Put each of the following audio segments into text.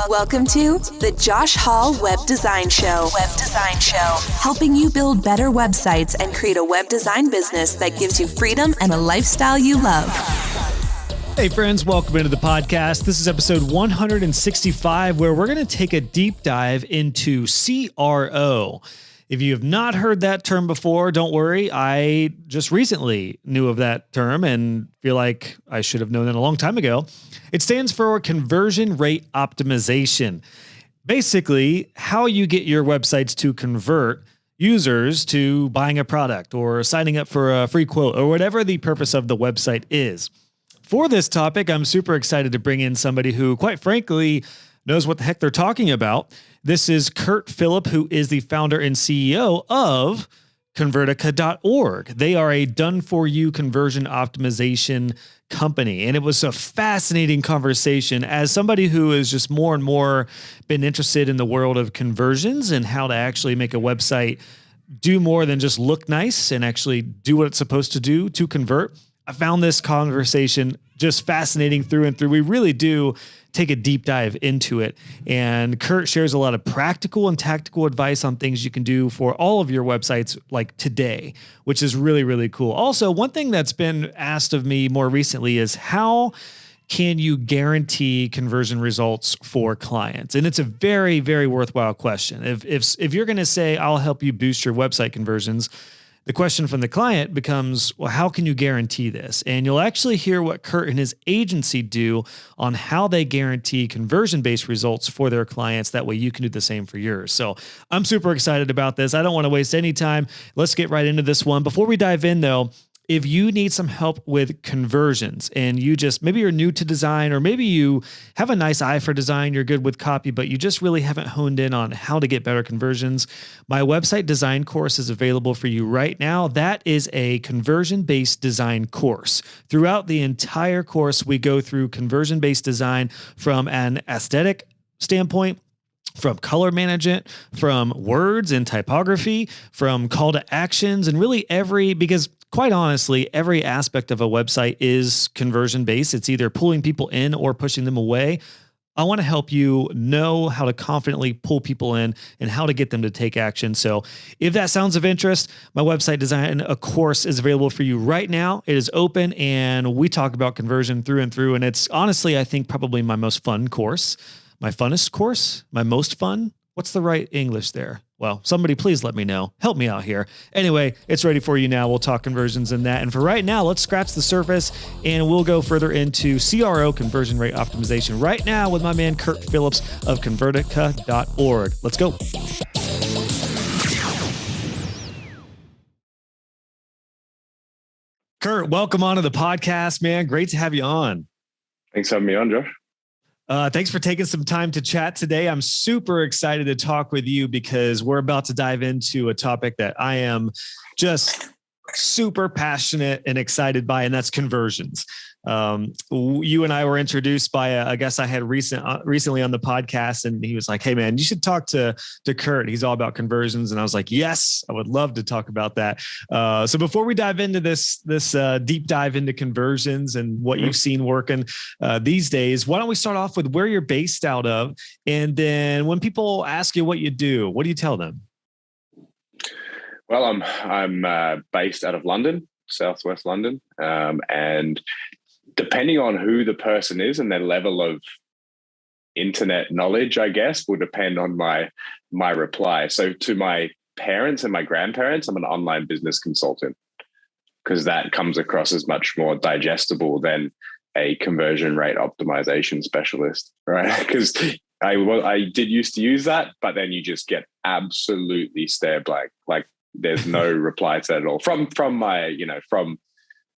Welcome to the Josh Hall Web Design Show. Helping you build better websites and create a web design business that gives you freedom and a lifestyle you love. Hey friends, welcome into the podcast. This is episode 165, where we're going to take a deep dive into CRO. If you have not heard that term before, don't worry. I just recently knew of that term and feel like I should have known it a long time ago. It stands for conversion rate optimization. Basically, how you get your websites to convert users to buying a product or signing up for a free quote or whatever the purpose of the website is. For this topic, I'm super excited to bring in somebody who, quite frankly, knows what the heck they're talking about. This is Kurt Phillip, who is the founder and CEO of Convertica.org. They are a done-for-you conversion optimization company. And it was a fascinating conversation as somebody who has just more and more been interested in the world of conversions and how to actually make a website do more than just look nice and actually do what it's supposed to do to convert. I found this conversation just fascinating through and through. We really do take a deep dive into it. And Kurt shares a lot of practical and tactical advice on things you can do for all of your websites like today, which is really, really cool. Also, one thing that's been asked of me more recently is how can you guarantee conversion results for clients? And it's a very, very worthwhile question. If you're going to say, I'll help you boost your website conversions, the question from the client becomes, well, how can you guarantee this? And you'll actually hear what Kurt and his agency do on how they guarantee conversion-based results for their clients. That way you can do the same for yours. So I'm super excited about this. I don't want to waste any time. Let's get right into this one. Before we dive in though, if you need some help with conversions and maybe you're new to design, or maybe you have a nice eye for design, you're good with copy, but you just really haven't honed in on how to get better conversions, my website design course is available for you right now. That is a conversion-based design course. Throughout the entire course, we go through conversion-based design from an aesthetic standpoint, from color management, from words and typography, from call to actions, and really because quite honestly, every aspect of a website is conversion based. It's either pulling people in or pushing them away. I want to help you know how to confidently pull people in and how to get them to take action. So if that sounds of interest, my website design course is available for you right now. It is open and we talk about conversion through and through. And it's honestly, I think probably my most fun course, my funnest course, my most fun. What's the right English there? Well, somebody please let me know. Help me out here. Anyway, it's ready for you now. We'll talk conversions and that. And for right now, let's scratch the surface and we'll go further into CRO, conversion rate optimization, right now with my man Kurt Phillips of Convertica.org. Let's go. Kurt, welcome onto the podcast, man. Great to have you on. Thanks for having me on, Josh. Thanks for taking some time to chat today. I'm super excited to talk with you because we're about to dive into a topic that I am just super passionate and excited by, and that's conversions. You and I were introduced by a guest I had recently on the podcast, and he was like, "Hey man, you should talk to Kurt. He's all about conversions." And I was like, "Yes, I would love to talk about that." So before we dive into this deep dive into conversions and what you've seen working these days, why don't we start off with where you're based out of, and then when people ask you what you do, what do you tell them? Well, I'm based out of London, Southwest London, and depending on who the person is and their level of internet knowledge, I guess, will depend on my reply. So to my parents and my grandparents, I'm an online business consultant because that comes across as much more digestible than a conversion rate optimization specialist, right? Because I did used to use that, but then you just get absolutely stare blank. Like there's no reply to that at all from my,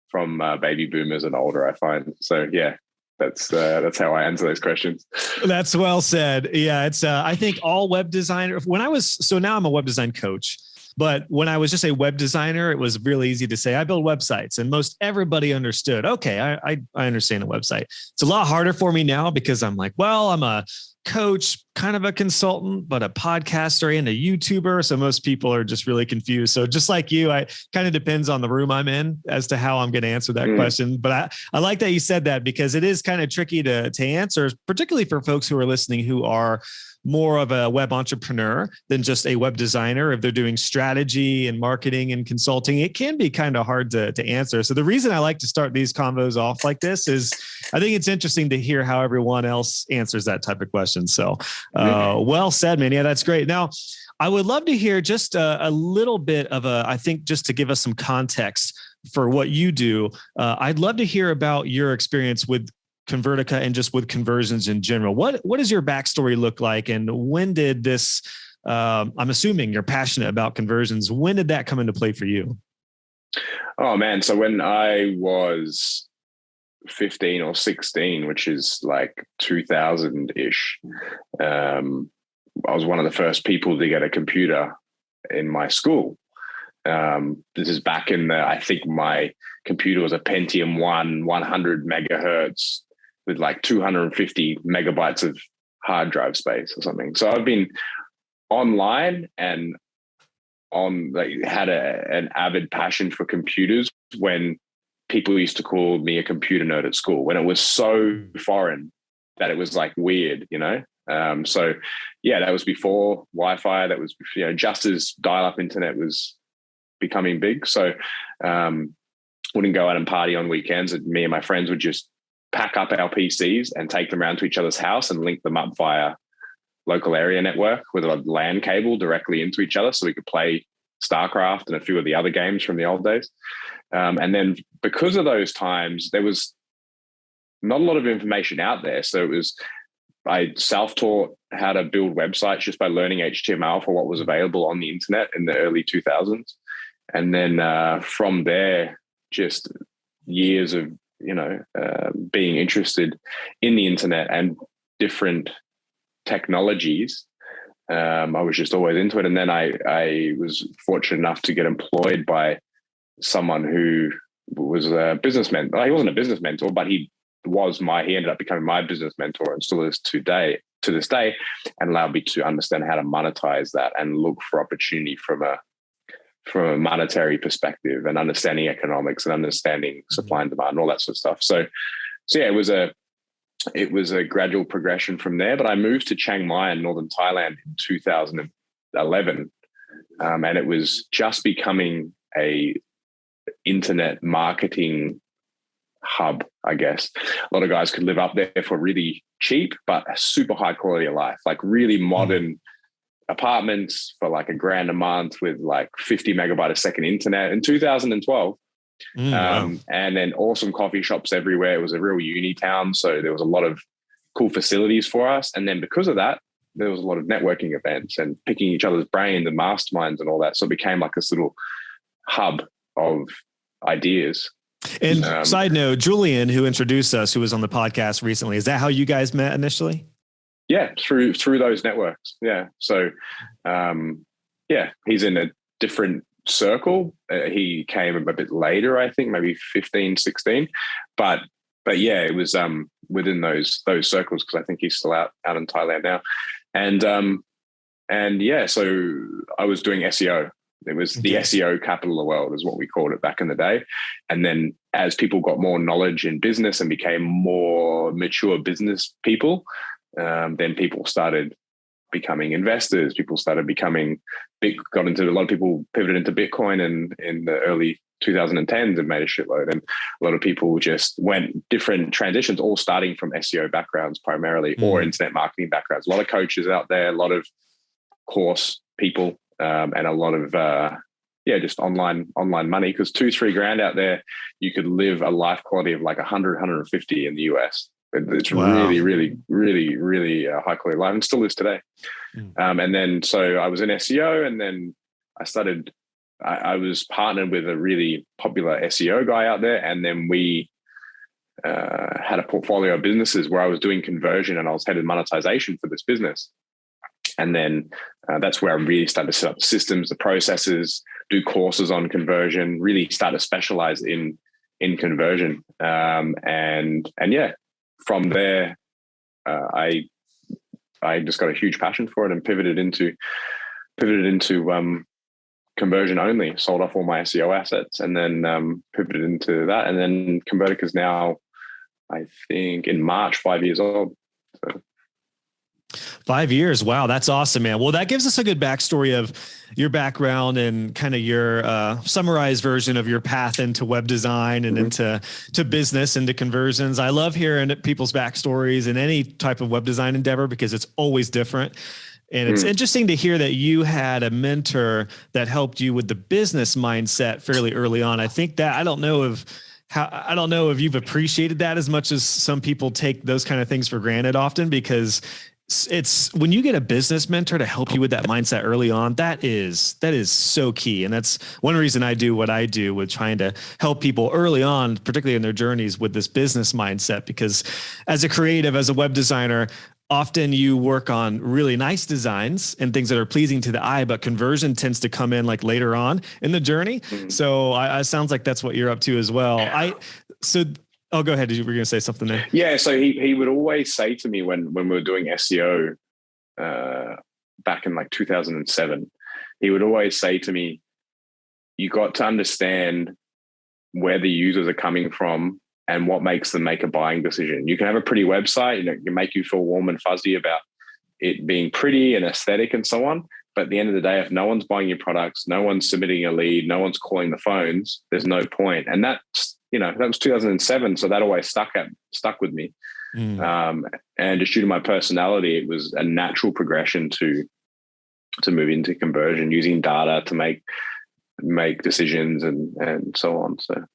from baby boomers and older, I find. So yeah, that's how I answer those questions. That's well said. Yeah, it's I think all web designer. Now I'm a web design coach, but when I was just a web designer, it was really easy to say I build websites, and most everybody understood. Okay, I understand a website. It's a lot harder for me now because I'm like, well, I'm a coach, kind of a consultant, but a podcaster and a YouTuber. So most people are just really confused. So just like you, I kind of depends on the room I'm in as to how I'm going to answer that question. But I like that you said that, because it is kind of tricky to answer, particularly for folks who are listening who are more of a web entrepreneur than just a web designer. If they're doing strategy and marketing and consulting, it can be kind of hard to answer. So the reason I like to start these convos off like this is I think it's interesting to hear how everyone else answers that type of question. So well said, man. Yeah, that's great. Now, I would love to hear just a little bit of I think just to give us some context for what you do. I'd love to hear about your experience with Convertica and just with conversions in general. What does your backstory look like? And when did this, I'm assuming you're passionate about conversions. When did that come into play for you? Oh man. So when I was 15 or 16, which is like 2000-ish, I was one of the first people to get a computer in my school. This is back in I think my computer was a Pentium 1, 100 megahertz with like 250 megabytes of hard drive space or something. So I've been online and had an avid passion for computers when people used to call me a computer nerd at school, when it was so foreign that it was like weird, So yeah, that was before Wi-Fi. That was, just as dial-up internet was becoming big. So wouldn't go out and party on weekends. And me and my friends would just pack up our PCs and take them around to each other's house and link them up via local area network with a LAN cable directly into each other so we could play StarCraft and a few of the other games from the old days. And then because of those times, there was not a lot of information out there. So I self-taught how to build websites just by learning HTML for what was available on the internet in the early 2000s. And then from there, just years of, being interested in the internet and different technologies. I was just always into it. And then I was fortunate enough to get employed by someone who was a businessman. Well, he wasn't a business mentor, but he ended up becoming my business mentor and still is to this day, and allowed me to understand how to monetize that and look for opportunity from a monetary perspective and understanding economics and understanding supply and demand and all that sort of stuff. So yeah, it was a gradual progression from there. But I moved to Chiang Mai in northern Thailand in 2011, and it was just becoming a internet marketing hub, I guess. A lot of guys could live up there for really cheap, but a super high quality of life, like really modern apartments for like $1,000 a month with like 50 megabyte a second internet in 2012. Wow. And then awesome coffee shops everywhere. It was a real uni town. So there was a lot of cool facilities for us. And then because of that, there was a lot of networking events and picking each other's brains and masterminds and all that. So it became like this little hub of ideas. And side note, Julian, who introduced us, who was on the podcast recently, is that how you guys met initially? Yeah, through those networks. Yeah. So, he's in a different circle. He came a bit later, I think, maybe 15, 16. But yeah, it was within those circles, because I think he's still out in Thailand now. And yeah, so I was doing SEO. It was the SEO capital of the world, is what we called it back in the day. And then as people got more knowledge in business and became more mature business people, then people started becoming investors. People started becoming a lot of people pivoted into Bitcoin in the early 2010s and made a shitload. And a lot of people just went different transitions, all starting from SEO backgrounds primarily, or internet marketing backgrounds. A lot of coaches out there, a lot of course people, and a lot of, just online money. Because $2,000-3,000 out there, you could live a life quality of like 100, 150 in the US. It's really, really, really, really high quality life, and still is today. And then, so I was in SEO, and then I was partnered with a really popular SEO guy out there. And then we had a portfolio of businesses where I was doing conversion and I was head of monetization for this business. And then that's where I really started to set up the systems, the processes, do courses on conversion, really start to specialize in conversion. And yeah, from there, I I just got a huge passion for it and pivoted into conversion only, sold off all my SEO assets, and then pivoted into that. And then Convertica is now, I think, in March, 5 years old. So. 5 years. Wow. That's awesome, man. Well, that gives us a good backstory of your background and kind of your summarized version of your path into web design and into business, into conversions. I love hearing people's backstories in any type of web design endeavor because it's always different. And it's interesting to hear that you had a mentor that helped you with the business mindset fairly early on. I think that I don't know if you've appreciated that as much as some people take those kind of things for granted often, because it's when you get a business mentor to help you with that mindset early on, that is so key. And that's one reason I do what I do with trying to help people early on, particularly in their journeys with this business mindset, because as a creative, as a web designer, often you work on really nice designs and things that are pleasing to the eye, but conversion tends to come in like later on in the journey. So it sounds like that's what you're up to as well. Oh, go ahead. Were you going to say something there? Yeah. So he would always say to me when we were doing SEO back in like 2007, he would always say to me, you got to understand where the users are coming from and what makes them make a buying decision. You can have a pretty website, it can make you feel warm and fuzzy about it being pretty and aesthetic and so on. But at the end of the day, if no one's buying your products, no one's submitting a lead, no one's calling the phones, there's no point. And that's, that was 2007. So that always stuck with me. And just due to my personality, it was a natural progression to move into conversion, using data to make decisions and so on. So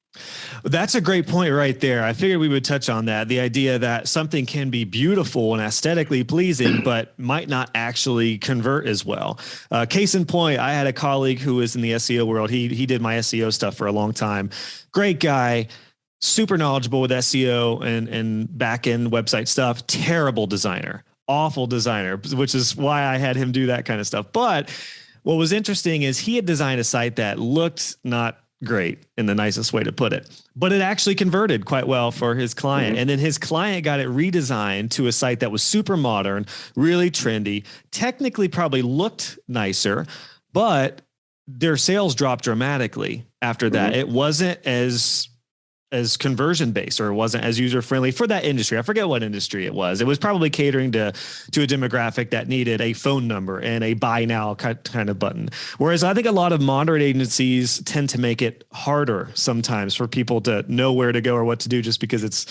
that's a great point right there. I figured we would touch on that. The idea that something can be beautiful and aesthetically pleasing, but might not actually convert as well. Case in point, I had a colleague who was in the SEO world. He did my SEO stuff for a long time. Great guy, super knowledgeable with SEO and back-end website stuff. Terrible designer, awful designer, which is why I had him do that kind of stuff. But what was interesting is he had designed a site that looked not great in the nicest way to put it, but it actually converted quite well for his client. And then his client got it redesigned to a site that was super modern, really trendy, technically probably looked nicer, but their sales dropped dramatically after that. It wasn't as conversion based, or it wasn't as user friendly for that industry. I forget what industry it was. It was probably catering to a demographic that needed a phone number and a buy now kind of button. Whereas I think a lot of moderate agencies tend to make it harder sometimes for people to know where to go or what to do, just because it's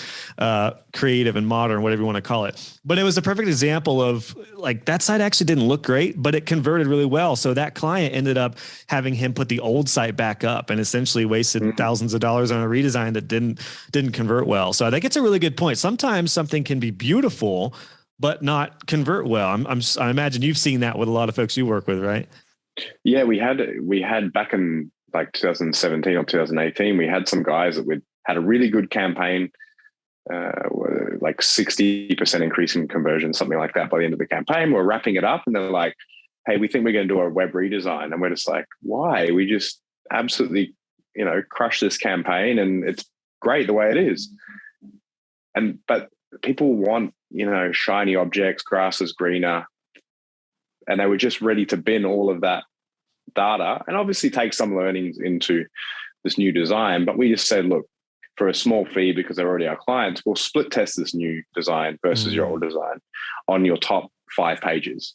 creative and modern, whatever you want to call it. But it was a perfect example of like that site actually didn't look great, but it converted really well. So that client ended up having him put the old site back up and essentially wasted thousands of dollars on a redesign that didn't convert well. So I think it's a really good point. Sometimes something can be beautiful, but not convert well. I imagine you've seen that with a lot of folks you work with, right? Yeah, we had back in like 2017 or 2018, we had some guys that had a really good campaign, like 60% increase in conversion, something like that by the end of the campaign. We're wrapping it up and they're like, hey, we think we're going to do a web redesign. And we're just like, why? We just absolutely, crush this campaign and it's great the way it is. But people want, shiny objects, grass is greener. And they were just ready to bin all of that data and obviously take some learnings into this new design. But we just said, look, for a small fee, because they're already our clients, we'll split test this new design versus your old design on your top 5 pages.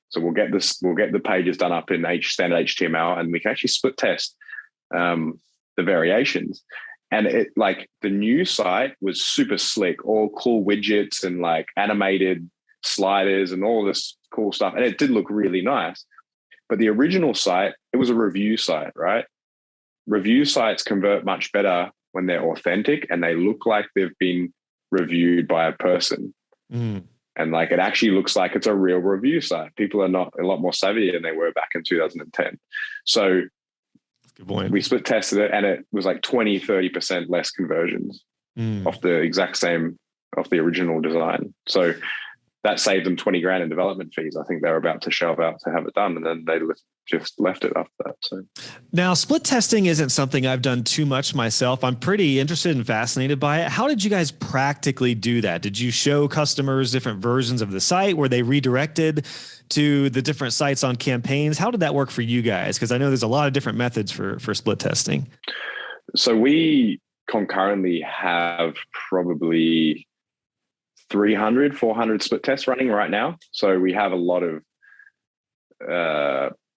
So we'll get the pages done up in standard HTML, and we can actually split test the variations. And the new site was super slick, all cool widgets and like animated sliders and all this cool stuff. And it did look really nice. But the original site, it was a review site, right? Review sites convert much better when they're authentic and they look like they've been reviewed by a person. And like it actually looks like it's a real review site. People are not a lot more savvy than they were back in 2010. So good point. We split tested it and it was like 20-30% less conversions off the exact same, off the original design. So that saved them 20 grand in development fees. I think they were about to shell out to have it done, and then they just left it after that. So now split testing isn't something I've done too much myself. I'm pretty interested and fascinated by it. How did you guys practically do that? Did you show customers different versions of the site? Were they redirected to the different sites on campaigns? How did that work for you guys? Because I know there's a lot of different methods for split testing. So we concurrently have probably 300, 400 split tests running right now. So we have a lot of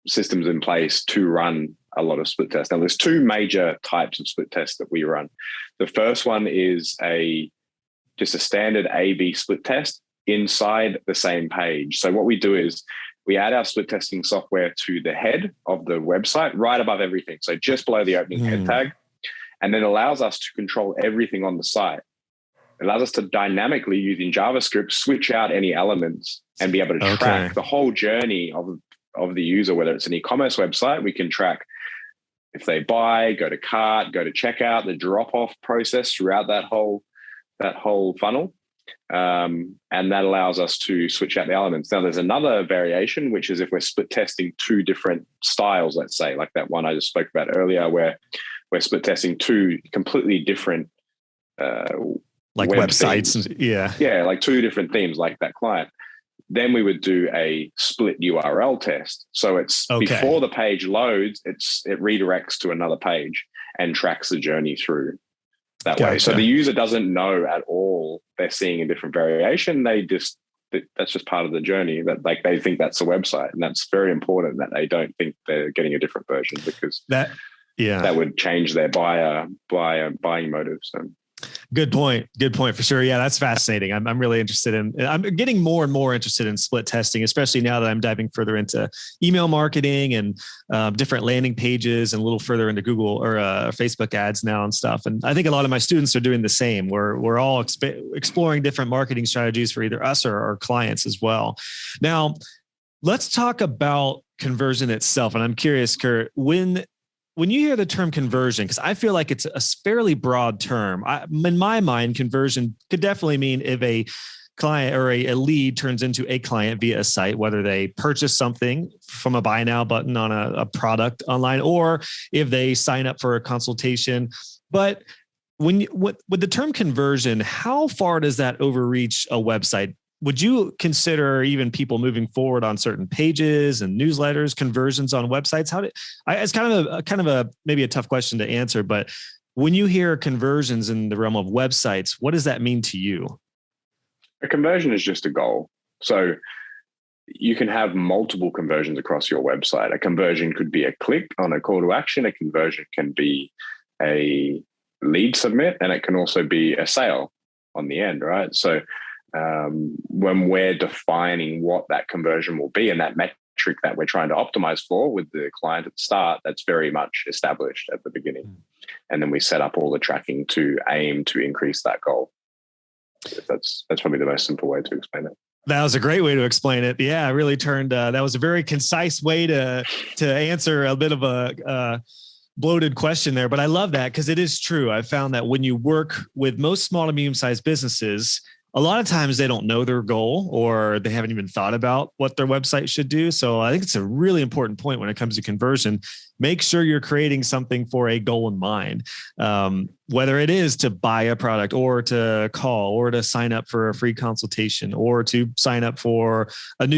systems in place to run a lot of split tests. Now, there's two major types of split tests that we run. The first one is just a standard A/B split test inside the same page. So what we do is we add our split testing software to the head of the website, right above everything. So just below the opening head tag, and then allows us to control everything on the site. It allows us to dynamically, using JavaScript, switch out any elements and be able to track the whole journey of the user. Whether it's an e-commerce website, we can track if they buy, go to cart, go to checkout, the drop-off process throughout that whole funnel. And that allows us to switch out the elements. Now, there's another variation, which is if we're split testing two different styles, let's say, like that one I just spoke about earlier, where we're split testing two completely different like websites. Yeah, like two different themes like that client. Then we would do a split URL test. So it's before the page loads, it redirects to another page and tracks the journey through that way. So the user doesn't know at all they're seeing a different variation. That's just part of the journey, that like they think that's a website. And that's very important, that they don't think they're getting a different version, because that would change their buying motive. So Good point for sure. Yeah, that's fascinating. I'm really interested I'm getting more and more interested in split testing, especially now that I'm diving further into email marketing and different landing pages and a little further into Google or Facebook ads now and stuff. And I think a lot of my students are doing the same. We're all exploring different marketing strategies for either us or our clients as well. Now, let's talk about conversion itself. And I'm curious, Kurt, when you hear the term conversion, because I feel like it's a fairly broad term, in my mind, conversion could definitely mean if a client or a lead turns into a client via a site, whether they purchase something from a buy now button on a product online, or if they sign up for a consultation. But with the term conversion, how far does that overreach a website? Would you consider even people moving forward on certain pages and newsletters, conversions on websites? It's kind of a maybe a tough question to answer, but when you hear conversions in the realm of websites, what does that mean to you? A conversion is just a goal. So you can have multiple conversions across your website. A conversion could be a click on a call to action. A conversion can be a lead submit, and it can also be a sale on the end, right? So when we're defining what that conversion will be and that metric that we're trying to optimize for with the client at the start, that's very much established at the beginning. And then we set up all the tracking to aim to increase that goal. That's probably the most simple way to explain it. That was a great way to explain it. Yeah, it really turned, that was a very concise way to answer a bit of a bloated question there. But I love that, because it is true. I've found that when you work with most small to medium-sized businesses, a lot of times they don't know their goal, or they haven't even thought about what their website should do. So I think it's a really important point when it comes to conversion. Make sure you're creating something for a goal in mind, whether it is to buy a product or to call or to sign up for a free consultation or to sign up for a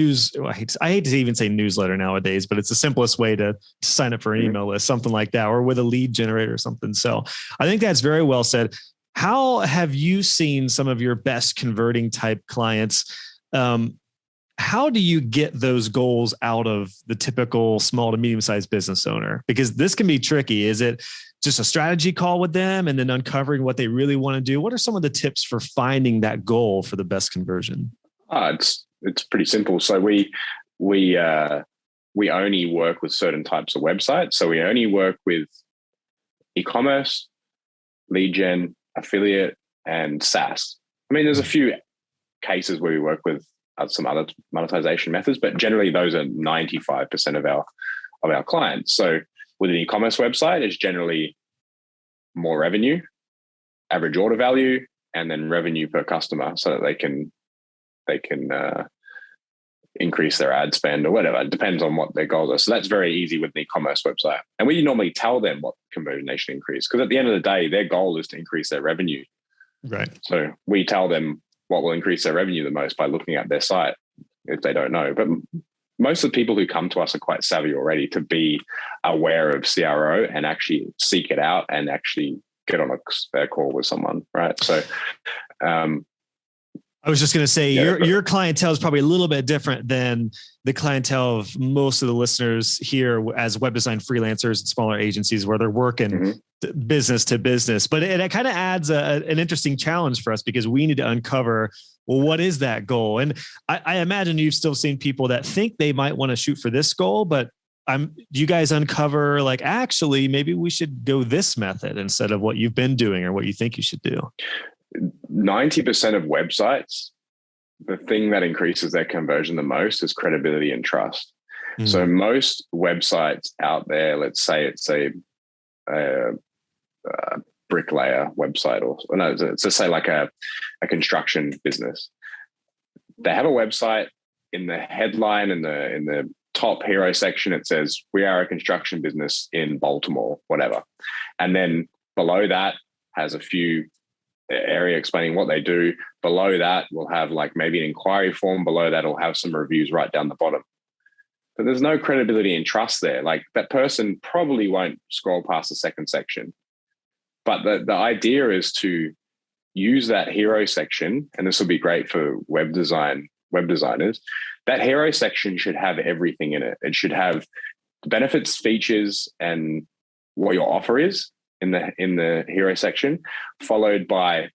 I hate to even say newsletter nowadays, but it's the simplest way to sign up for an email list, something like that, or with a lead generator or something. So I think that's very well said. How have you seen some of your best converting type clients? How do you get those goals out of the typical small to medium-sized business owner? Because this can be tricky. Is it just a strategy call with them and then uncovering what they really want to do? What are some of the tips for finding that goal for the best conversion? It's pretty simple. So we only work with certain types of websites. So we only work with e-commerce, lead gen, affiliate, and SaaS. I mean, there's a few cases where we work with some other monetization methods, but generally those are 95% of our clients. So with an e-commerce website, it's generally more revenue, average order value, and then revenue per customer, so that they can they can increase their ad spend or whatever. It depends on what their goals are. So that's very easy with an e-commerce website. And we normally tell them what conversion they should increase, because at the end of the day, their goal is to increase their revenue. Right. So we tell them what will increase their revenue the most by looking at their site if they don't know. But most of the people who come to us are quite savvy already to be aware of CRO and actually seek it out and actually get on a call with someone, right? So I was just going to say, your clientele is probably a little bit different than the clientele of most of the listeners here as web design freelancers and smaller agencies where they're working business to business. But it kind of adds an interesting challenge for us, because we need to uncover, well, what is that goal? And I imagine you've still seen people that think they might want to shoot for this goal, but do you guys uncover, like, actually, maybe we should go this method instead of what you've been doing or what you think you should do? 90% of websites, the thing that increases their conversion the most is credibility and trust. So most websites out there, let's say it's a bricklayer website, or no, let's just say like a construction business. They have a website. In the headline, in the top hero section, it says, "We are a construction business in Baltimore," whatever. And then below that has a few area explaining what they do. Below that, we'll have like maybe an inquiry form. Below that, will have some reviews right down the bottom. But there's no credibility and trust there. Like, that person probably won't scroll past the second section. But the idea is to use that hero section, and this will be great for web designers. That hero section should have everything in it. It should have benefits, features, and what your offer is in the hero section, followed by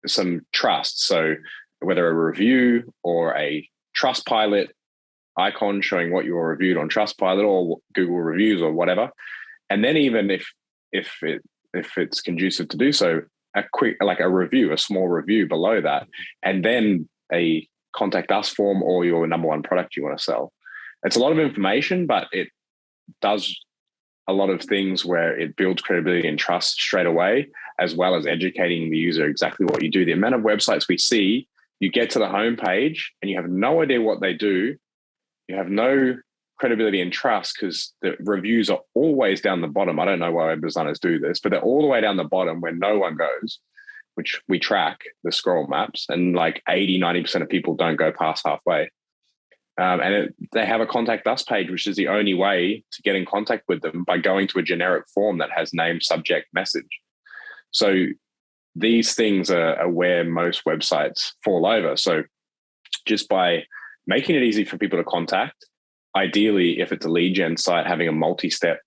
some trust. So whether a review or a Trustpilot icon showing what you were reviewed on Trustpilot or Google reviews or whatever. And then even if it's conducive to do so, a review, a small review below that, and then a contact us form or your number one product you want to sell. It's a lot of information, but it does a lot of things where it builds credibility and trust straight away, as well as educating the user exactly what you do. The amount of websites we see, you get to the homepage and you have no idea what they do. You have no credibility and trust because the reviews are always down the bottom. I don't know why web designers do this, but they're all the way down the bottom where no one goes, which we track the scroll maps, and like 80-90% of people don't go past halfway. They have a contact us page, which is the only way to get in contact with them, by going to a generic form that has name, subject, message. So these things are where most websites fall over. So just by making it easy for people to contact, ideally, if it's a lead gen site, having a multi-step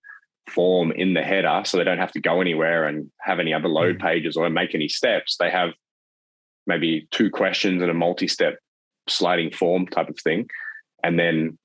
form in the header so they don't have to go anywhere and have any other load pages or make any steps. They have maybe 2 questions and a multi-step sliding form type of thing. And then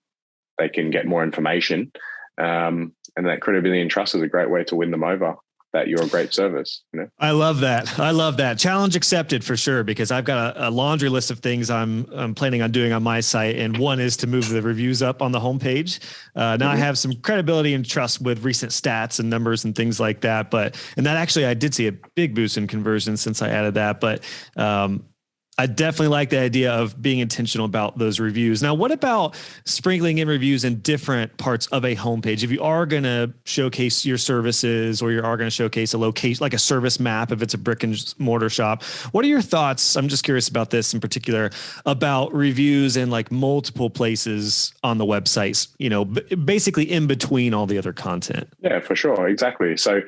they can get more information. And that credibility and trust is a great way to win them over, that you're a great service. You know? I love that. Challenge accepted for sure, because I've got a laundry list of things I'm planning on doing on my site. And one is to move the reviews up on the homepage. Now I have some credibility and trust with recent stats and numbers and things like that. And that actually, I did see a big boost in conversion since I added that. But I definitely like the idea of being intentional about those reviews. Now, what about sprinkling in reviews in different parts of a homepage? If you are going to showcase your services, or you are going to showcase a location, like a service map, if it's a brick and mortar shop, what are your thoughts? I'm just curious about this in particular, about reviews in like multiple places on the websites, you know, basically in between all the other content. Yeah, for sure. Exactly. So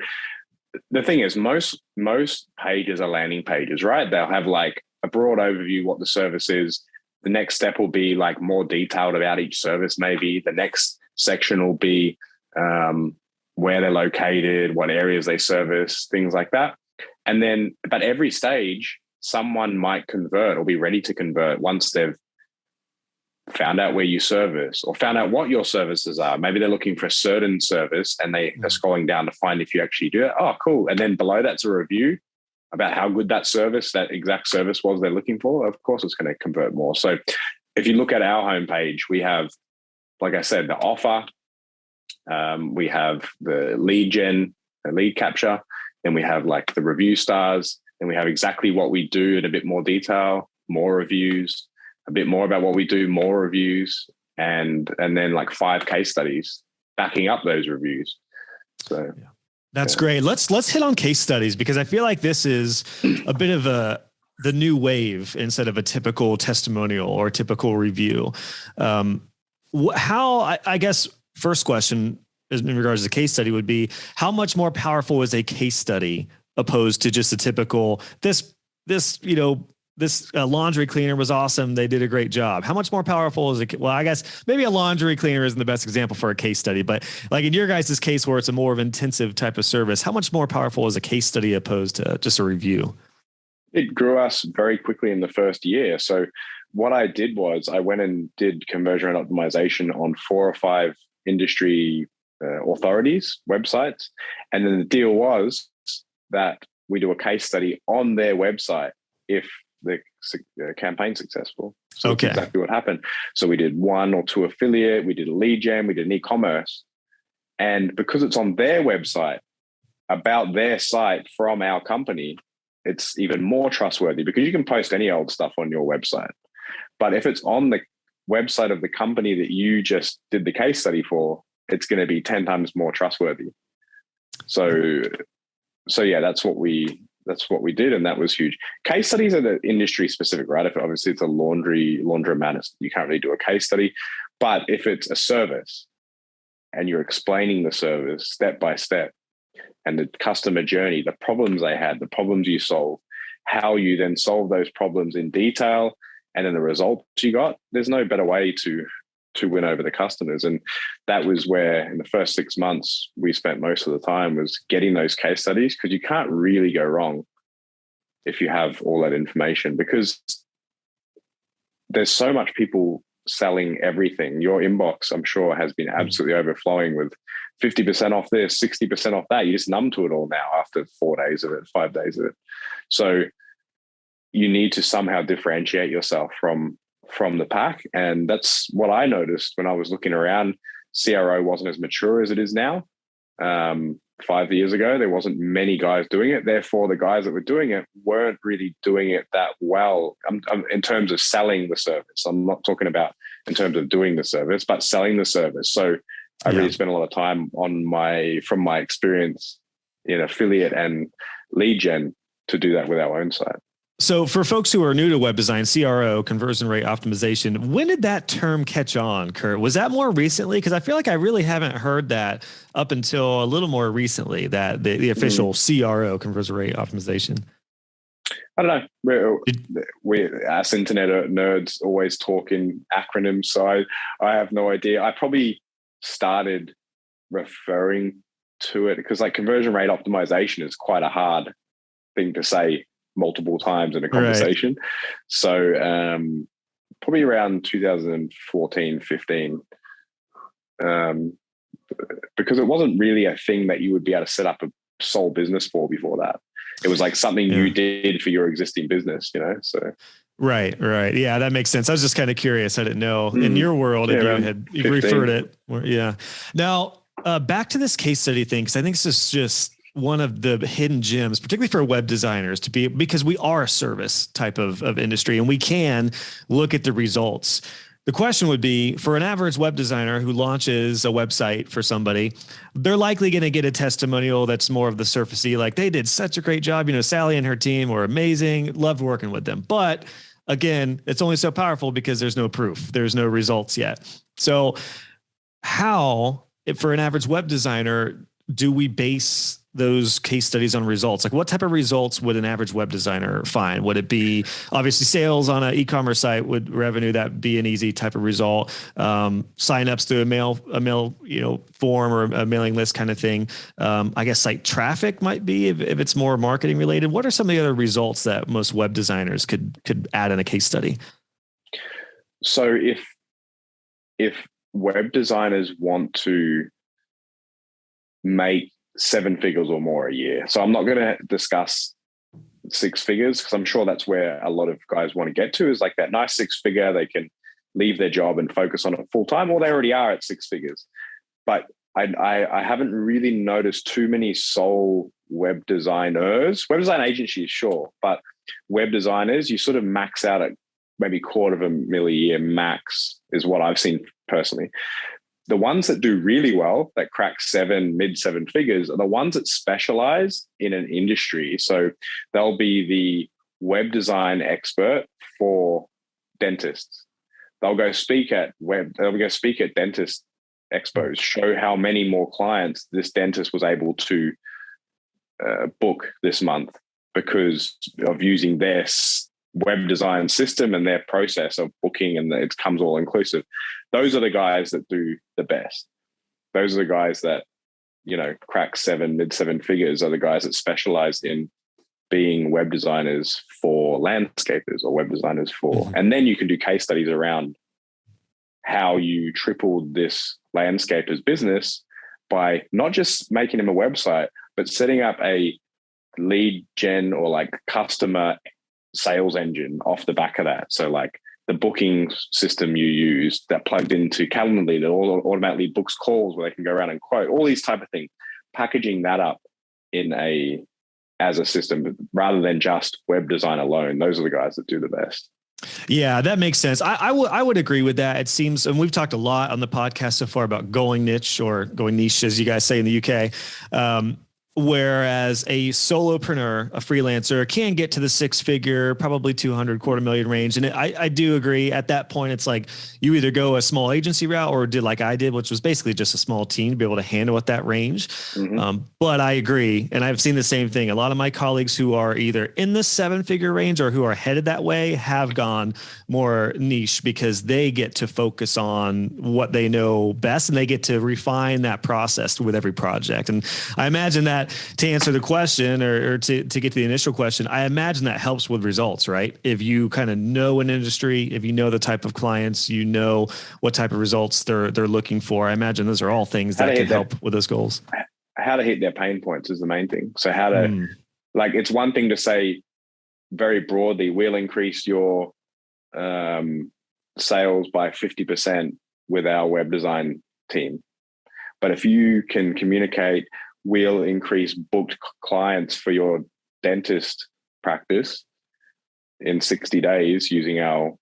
the thing is, most pages are landing pages, right? They'll have like a broad overview what the service is. The next step will be like more detailed about each service. Maybe the next section will be where they're located, what areas they service, things like that. And then, but every stage, someone might convert or be ready to convert once they've found out where you service or found out what your services are. Maybe they're looking for a certain service and they are scrolling down to find if you actually do it. Oh, cool. And then below that's a review about how good that exact service was they're looking for. Of course, it's going to convert more. So if you look at our homepage, we have, like I said, the offer, we have the lead gen, the lead capture, then we have like the review stars, and we have exactly what we do in a bit more detail, more reviews, a bit more about what we do, more reviews, and then like 5 case studies backing up those reviews. So yeah. That's great. Let's hit on case studies, because I feel like this is a bit of the new wave instead of a typical testimonial or typical review. I guess first question in regards to case study would be, how much more powerful is a case study opposed to just a typical, this laundry cleaner was awesome, they did a great job? How much more powerful is it? Well, I guess maybe a laundry cleaner isn't the best example for a case study, but like in your guys' case where it's a more of intensive type of service, how much more powerful is a case study opposed to just a review? It grew us very quickly in the first year. So what I did was I went and did conversion rate optimization on 4 or 5 industry authorities' websites. And then the deal was that we do a case study on their website if the campaign's successful. So okay. That's exactly what happened. So we did 1 or 2 affiliate, we did a lead gen, we did an e-commerce. And because it's on their website, about their site from our company, it's even more trustworthy, because you can post any old stuff on your website. But if it's on the website of the company that you just did the case study for, it's going to be 10 times more trustworthy. So yeah, that's what we did, and that was huge. Case studies are the industry specific, right? If obviously it's a laundromat, you can't really do a case study. But if it's a service and you're explaining the service step by step and the customer journey, the problems they had, the problems you solve, how you then solve those problems in detail, and then the results you got, there's no better way to win over the customers. And that was where in the first 6 months we spent most of the time, was getting those case studies, because you can't really go wrong if you have all that information, because there's so much people selling everything. Your inbox, I'm sure, has been absolutely overflowing with 50% off this, 60% off that. You just numb to it all now after 4 days of it, 5 days of it. So you need to somehow differentiate yourself from the pack. And that's what I noticed when I was looking around. CRO wasn't as mature as it is now. 5 years ago, there wasn't many guys doing it. Therefore, the guys that were doing it weren't really doing it that well in terms of selling the service. I'm not talking about in terms of doing the service, but selling the service. So I really spent a lot of time from my experience in affiliate and lead gen to do that with our own site. So for folks who are new to web design, CRO, conversion rate optimization, when did that term catch on, Kurt? Was that more recently? Because I feel like I really haven't heard that up until a little more recently, that the official CRO, conversion rate optimization. I don't know. We're us internet nerds always talking acronyms, so I have no idea. I probably started referring to it because like conversion rate optimization is quite a hard thing to say multiple times in a conversation. Right. So probably around 2014, 15, because it wasn't really a thing that you would be able to set up a sole business for before that. It was like something you did for your existing business, so. Right. Yeah, that makes sense. I was just kind of curious. I didn't know in your world if you referred it. Yeah. Now, back to this case study thing, because I think this is just one of the hidden gems, particularly for web designers, because we are a service type of industry and we can look at the results. The question would be, for an average web designer who launches a website for somebody, they're likely going to get a testimonial that's more of the surfacey, like they did such a great job. Sally and her team were amazing. Loved working with them. But again, it's only so powerful because there's no proof. There's no results yet. So how, for an average web designer, do we base those case studies on results? Like what type of results would an average web designer find? Would it be obviously sales on an e-commerce site, would revenue, that be an easy type of result? Signups to a mail, form or a mailing list kind of thing. I guess site traffic might be if it's more marketing related. What are some of the other results that most web designers could add in a case study? So if web designers want to make 7 figures or more a year. So I'm not going to discuss 6 figures because I'm sure that's where a lot of guys want to get to, is like that nice 6 figure. They can leave their job and focus on it full time, or they already are at 6 figures. But I haven't really noticed too many sole web designers. Web design agencies, sure, but web designers, you sort of max out at maybe $250,000 a year max is what I've seen personally. The ones that do really well, that crack mid seven figures, are the ones that specialize in an industry. So they'll be the web design expert for dentists. They'll go speak at dentist expos, show how many more clients this dentist was able to book this month because of using their web design system and their process of booking, and it comes all inclusive. Those are the guys that do the best. Those are the guys that, crack mid seven figures, are the guys that specialize in being web designers for landscapers or web designers for, and then you can do case studies around how you tripled this landscaper's business by not just making him a website, but setting up a lead gen or like customer sales engine off the back of that. So like the booking system you use that plugged into Calendly that automatically books calls where they can go around and quote, all these type of things, packaging that up as a system rather than just web design alone. Those are the guys that do the best. Yeah, that makes sense. I would agree with that. It seems, and we've talked a lot on the podcast so far about going niche, as you guys say in the UK. Whereas a solopreneur, a freelancer, can get to the six-figure, probably 200, $250,000 range. And I do agree at that point, it's like you either go a small agency route or did like I did, which was basically just a small team to be able to handle at that range. But I agree. And I've seen the same thing. A lot of my colleagues who are either in the seven-figure range or who are headed that way have gone more niche because they get to focus on what they know best and they get to refine that process with every project. And I imagine that to answer the question or to get to the initial question, I imagine that helps with results, right? If you kind of know an industry, if you know the type of clients, you know what type of results they're looking for. I imagine those are all things that can help with those goals. How to hit their pain points is the main thing. So how to, it's one thing to say very broadly, we'll increase your sales by 50% with our web design team. But if you can communicate, we'll increase booked clients for your dentist practice in 60 days using our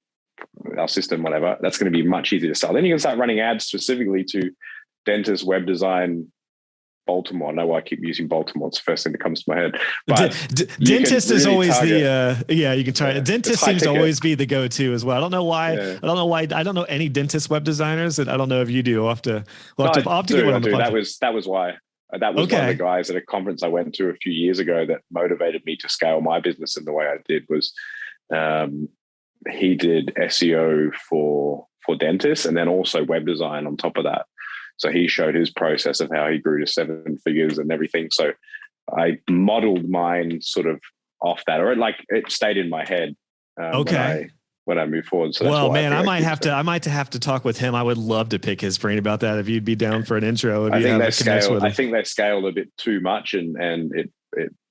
system, whatever, that's going to be much easier to sell. Then you can start running ads specifically to dentist web design Baltimore. I know why I keep using Baltimore. It's the first thing that comes to my head. But dentist is always you can try it. Dentist seems to always be the go-to as well. I don't know why. Yeah. I don't know any dentist web designers, and I don't know if you do. I'll have to get one on the podcast. That was why. That was one of the guys at a conference I went to a few years ago that motivated me to scale my business in the way I did was he did SEO for dentists and then also web design on top of that. So he showed his process of how he grew to seven figures and everything. So I modeled mine sort of off that, or it stayed in my head when I move forward. So that's man, I might have to talk with him. I would love to pick his brain about that. If you'd be down for an intro, I think they scaled a bit too much and it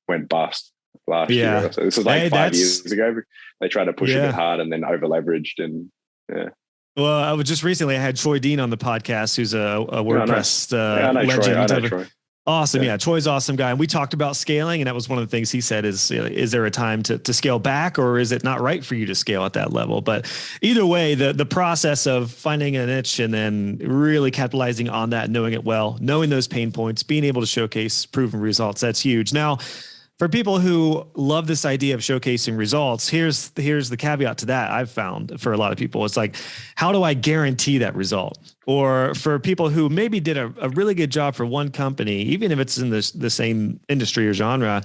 went bust last year. So this is 5 years ago. They tried to push it a bit hard and then over leveraged and Well, I was just recently, I had Troy Dean on the podcast, who's a WordPress legend. I know Troy. Awesome. Yeah. Troy's an awesome guy. And we talked about scaling. And that was one of the things he said is there a time to scale back, or is it not right for you to scale at that level? But either way, the process of finding a niche and then really capitalizing on that, knowing it well, knowing those pain points, being able to showcase proven results, that's huge. Now, for people who love this idea of showcasing results, here's the caveat to that I've found for a lot of people. It's like, how do I guarantee that result? Or for people who maybe did a really good job for one company, even if it's in the same industry or genre,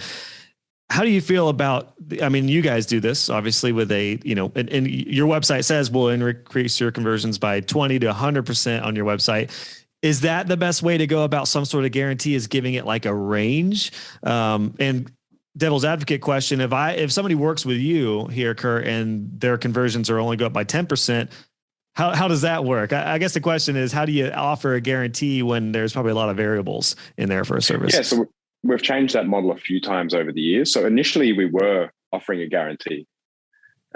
how do you feel about, I mean, you guys do this obviously with and your website says we'll increase your conversions by 20 to 100% on your website. Is that the best way to go about some sort of guarantee, is giving it like a range? And devil's advocate question, if somebody works with you here, Kurt, and their conversions are only go up by 10%, how does that work? I guess the question is, how do you offer a guarantee when there's probably a lot of variables in there for a service? Yeah, so we've changed that model a few times over the years. So initially we were offering a guarantee.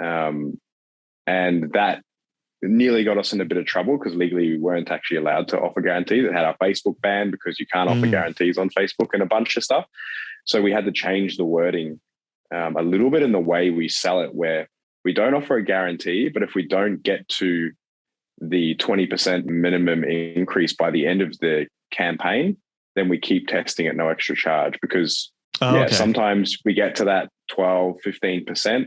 And that nearly got us in a bit of trouble because legally we weren't actually allowed to offer guarantees. It had our Facebook banned because you can't offer guarantees on Facebook and a bunch of stuff. So we had to change the wording a little bit in the way we sell it, where we don't offer a guarantee, but if we don't get to the 20% minimum increase by the end of the campaign, then we keep testing at no extra charge, because sometimes we get to that 12, 15%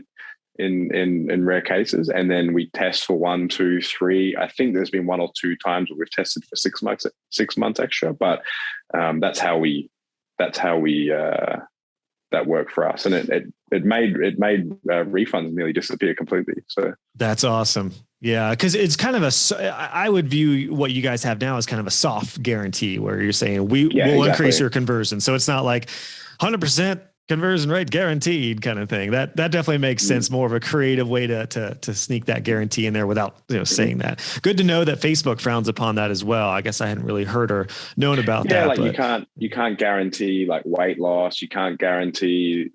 in rare cases. And then we test for 1, 2, 3. I think there's been 1 or 2 times where we've tested for 6 months extra, but that's how we that worked for us. And it made refunds nearly disappear completely. So that's awesome. Yeah. Cause it's kind of I would view what you guys have now as kind of a soft guarantee where you're saying will increase your conversion. So it's not like 100% conversion rate guaranteed kind of thing. That definitely makes sense. More of a creative way to sneak that guarantee in there without saying that. Good to know that Facebook frowns upon that as well. I guess I hadn't really heard or known about that. Like you can't guarantee like weight loss. You can't guarantee,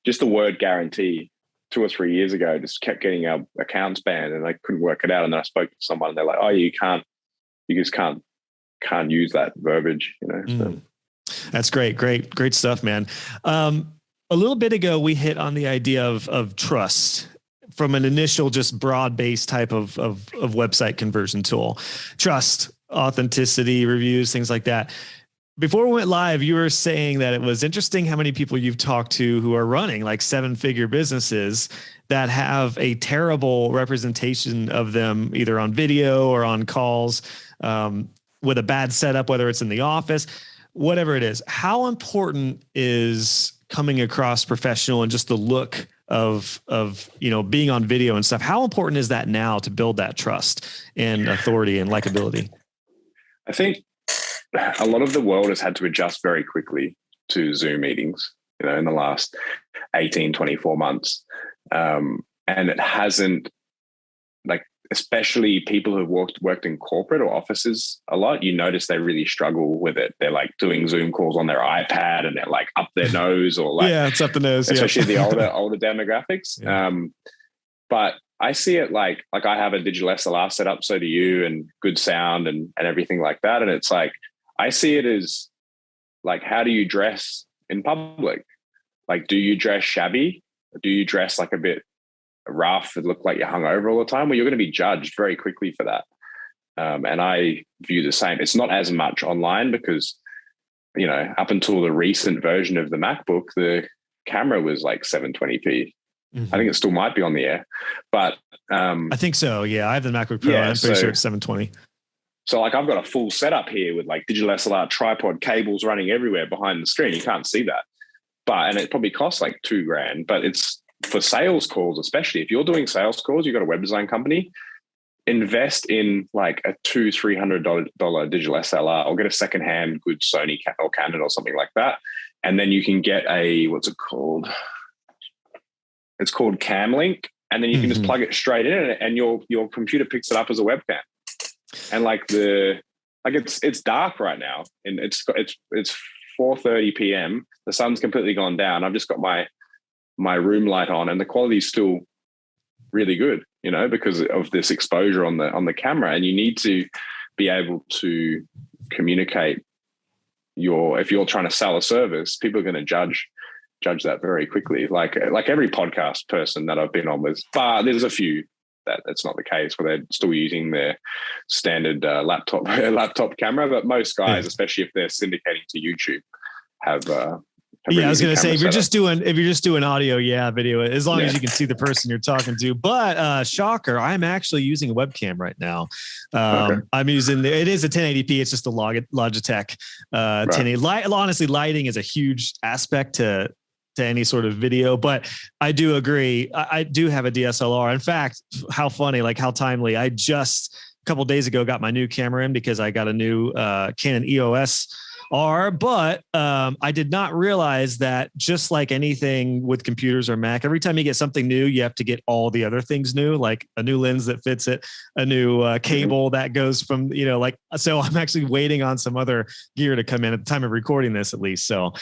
just the word guarantee 2 or 3 years ago just kept getting our accounts banned, and I couldn't work it out. And then I spoke to someone and they're like, oh, you just can't use that verbiage, So. That's great stuff, man. A little bit ago, we hit on the idea of trust from an initial, just broad-based type of website conversion tool. Trust, authenticity, reviews, things like that. Before we went live, you were saying that it was interesting how many people you've talked to who are running like 7-figure businesses that have a terrible representation of them, either on video or on calls, with a bad setup, whether it's in the office, whatever it is. How important is coming across professional and just the look of being on video and stuff? How important is that now to build that trust and authority and likability? I think a lot of the world has had to adjust very quickly to Zoom meetings, in the last 18, 24 months. And it hasn't, like, especially people who've worked in corporate or offices a lot, you notice they really struggle with it. They're like doing Zoom calls on their iPad and they're like up their nose, or like, it's up the nose, especially the older demographics. Yeah. But I see it like I have a digital SLR set up, so do you, and good sound and everything like that. And it's like, I see it as like, how do you dress in public? Like, do you dress shabby? Do you dress like a bit rough and look like you're hungover all the time? Well, you're going to be judged very quickly for that. And I view the same. It's not as much online because, up until the recent version of the MacBook, the camera was like 720p. Mm-hmm. I think it still might be on the air, but I think so. Yeah, I have the MacBook Pro. I'm pretty sure it's 720. So like, I've got a full setup here with like digital SLR tripod cables running everywhere behind the screen. You can't see that, and it probably costs like $2,000. But it's for sales calls, especially if you're doing sales calls, you've got a web design company, invest in like a $200-$300 digital SLR, or get a secondhand good Sony or Canon or something like that, and then you can get what's it called? It's called Camlink, and then you can just plug it straight in, and your computer picks it up as a webcam. And like it's dark right now, and it's 4:30 p.m. The sun's completely gone down. I've just got my room light on, and the quality is still really good, because of this exposure on the camera. And you need to be able to communicate if you're trying to sell a service, people are going to judge that very quickly. Like every podcast person that I've been on with, but there's a few that it's not the case, where they're still using their standard laptop camera. But most guys, especially if they're syndicating to YouTube, have I was going to say, if you're just doing audio, video, as long as you can see the person you're talking to. But shocker, I'm actually using a webcam right now. Okay. I'm using it is a 1080p. It's just a Logitech 1080. Honestly, lighting is a huge aspect to any sort of video, but I do agree. I do have a DSLR. In fact, how funny, like how timely. I just a couple of days ago got my new camera in because I got a new Canon EOS R, but I did not realize that, just like anything with computers or Mac, every time you get something new, you have to get all the other things new, like a new lens that fits it, a new cable that goes from, so I'm actually waiting on some other gear to come in at the time of recording this, at least. So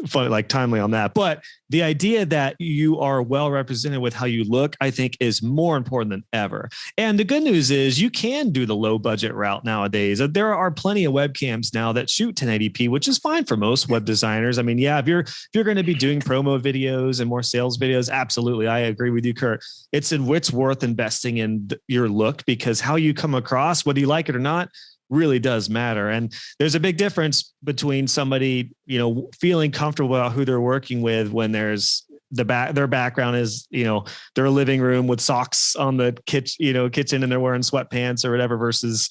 funny, like timely on that. But the idea that you are well represented with how you look, I think is more important than ever. And the good news is you can do the low budget route nowadays. There are plenty of webcams now that shoot 1080p, which is fine for most web designers. I mean, yeah, if you're going to be doing promo videos and more sales videos, absolutely. I agree with you, Kurt. It's worth investing in your look, because how you come across, whether you like it or not, really does matter. And there's a big difference between somebody, feeling comfortable about who they're working with when there's their background is, their living room with socks on the kitchen and they're wearing sweatpants or whatever, versus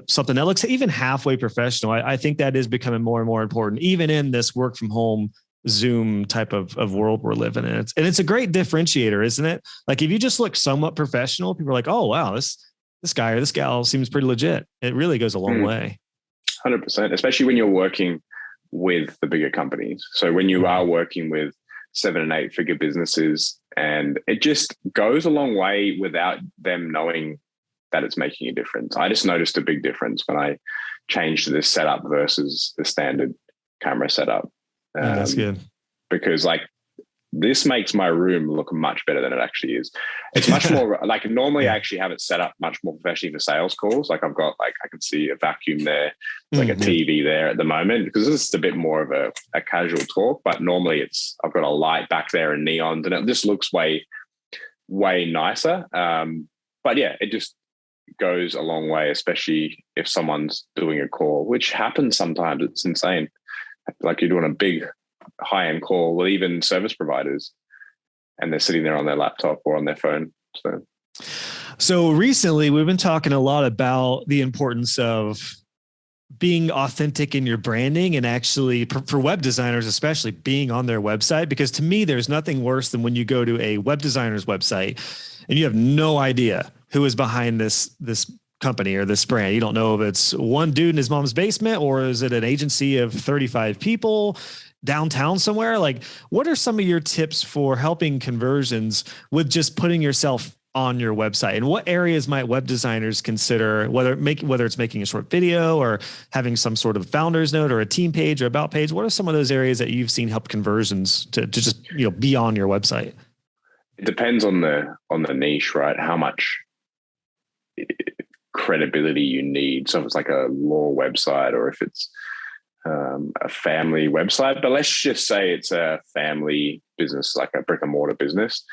something that looks even halfway professional. I think that is becoming more and more important, even in this work from home Zoom type of world we're living in. It's a great differentiator, isn't it? Like if you just look somewhat professional, people are like, oh, wow, this guy or this gal seems pretty legit. It really goes a long way. 100%, especially when you're working with the bigger companies. So when you are working with 7 and 8 figure businesses, and it just goes a long way without them knowing that it's making a difference. I just noticed a big difference when I changed to this setup versus the standard camera setup. That's good. Because this makes my room look much better than it actually is. It's much more like normally I actually have it set up much more professionally for sales calls. Like I've got I can see a vacuum there. There's a TV there at the moment, because this is a bit more of a casual talk, but normally I've got a light back there and neons, and it just looks way, way nicer. But yeah, it just goes a long way, especially if someone's doing a call, which happens sometimes. It's insane. Like you're doing a big high-end call with even service providers, and they're sitting there on their laptop or on their phone. So recently we've been talking a lot about the importance of being authentic in your branding, and actually for web designers, especially being on their website, because to me, there's nothing worse than when you go to a web designer's website and you have no idea who is behind this company or this brand. You don't know if it's one dude in his mom's basement, or is it an agency of 35 people downtown somewhere? Like, what are some of your tips for helping conversions with just putting yourself on your website? And what areas might web designers consider, whether it's making a short video or having some sort of founder's note or a team page or about page? What are some of those areas that you've seen help conversions to just, be on your website? It depends on the niche, right? How much credibility you need. So if it's like a law website, or if it's a family website, but let's just say it's a family business, like a brick and mortar business.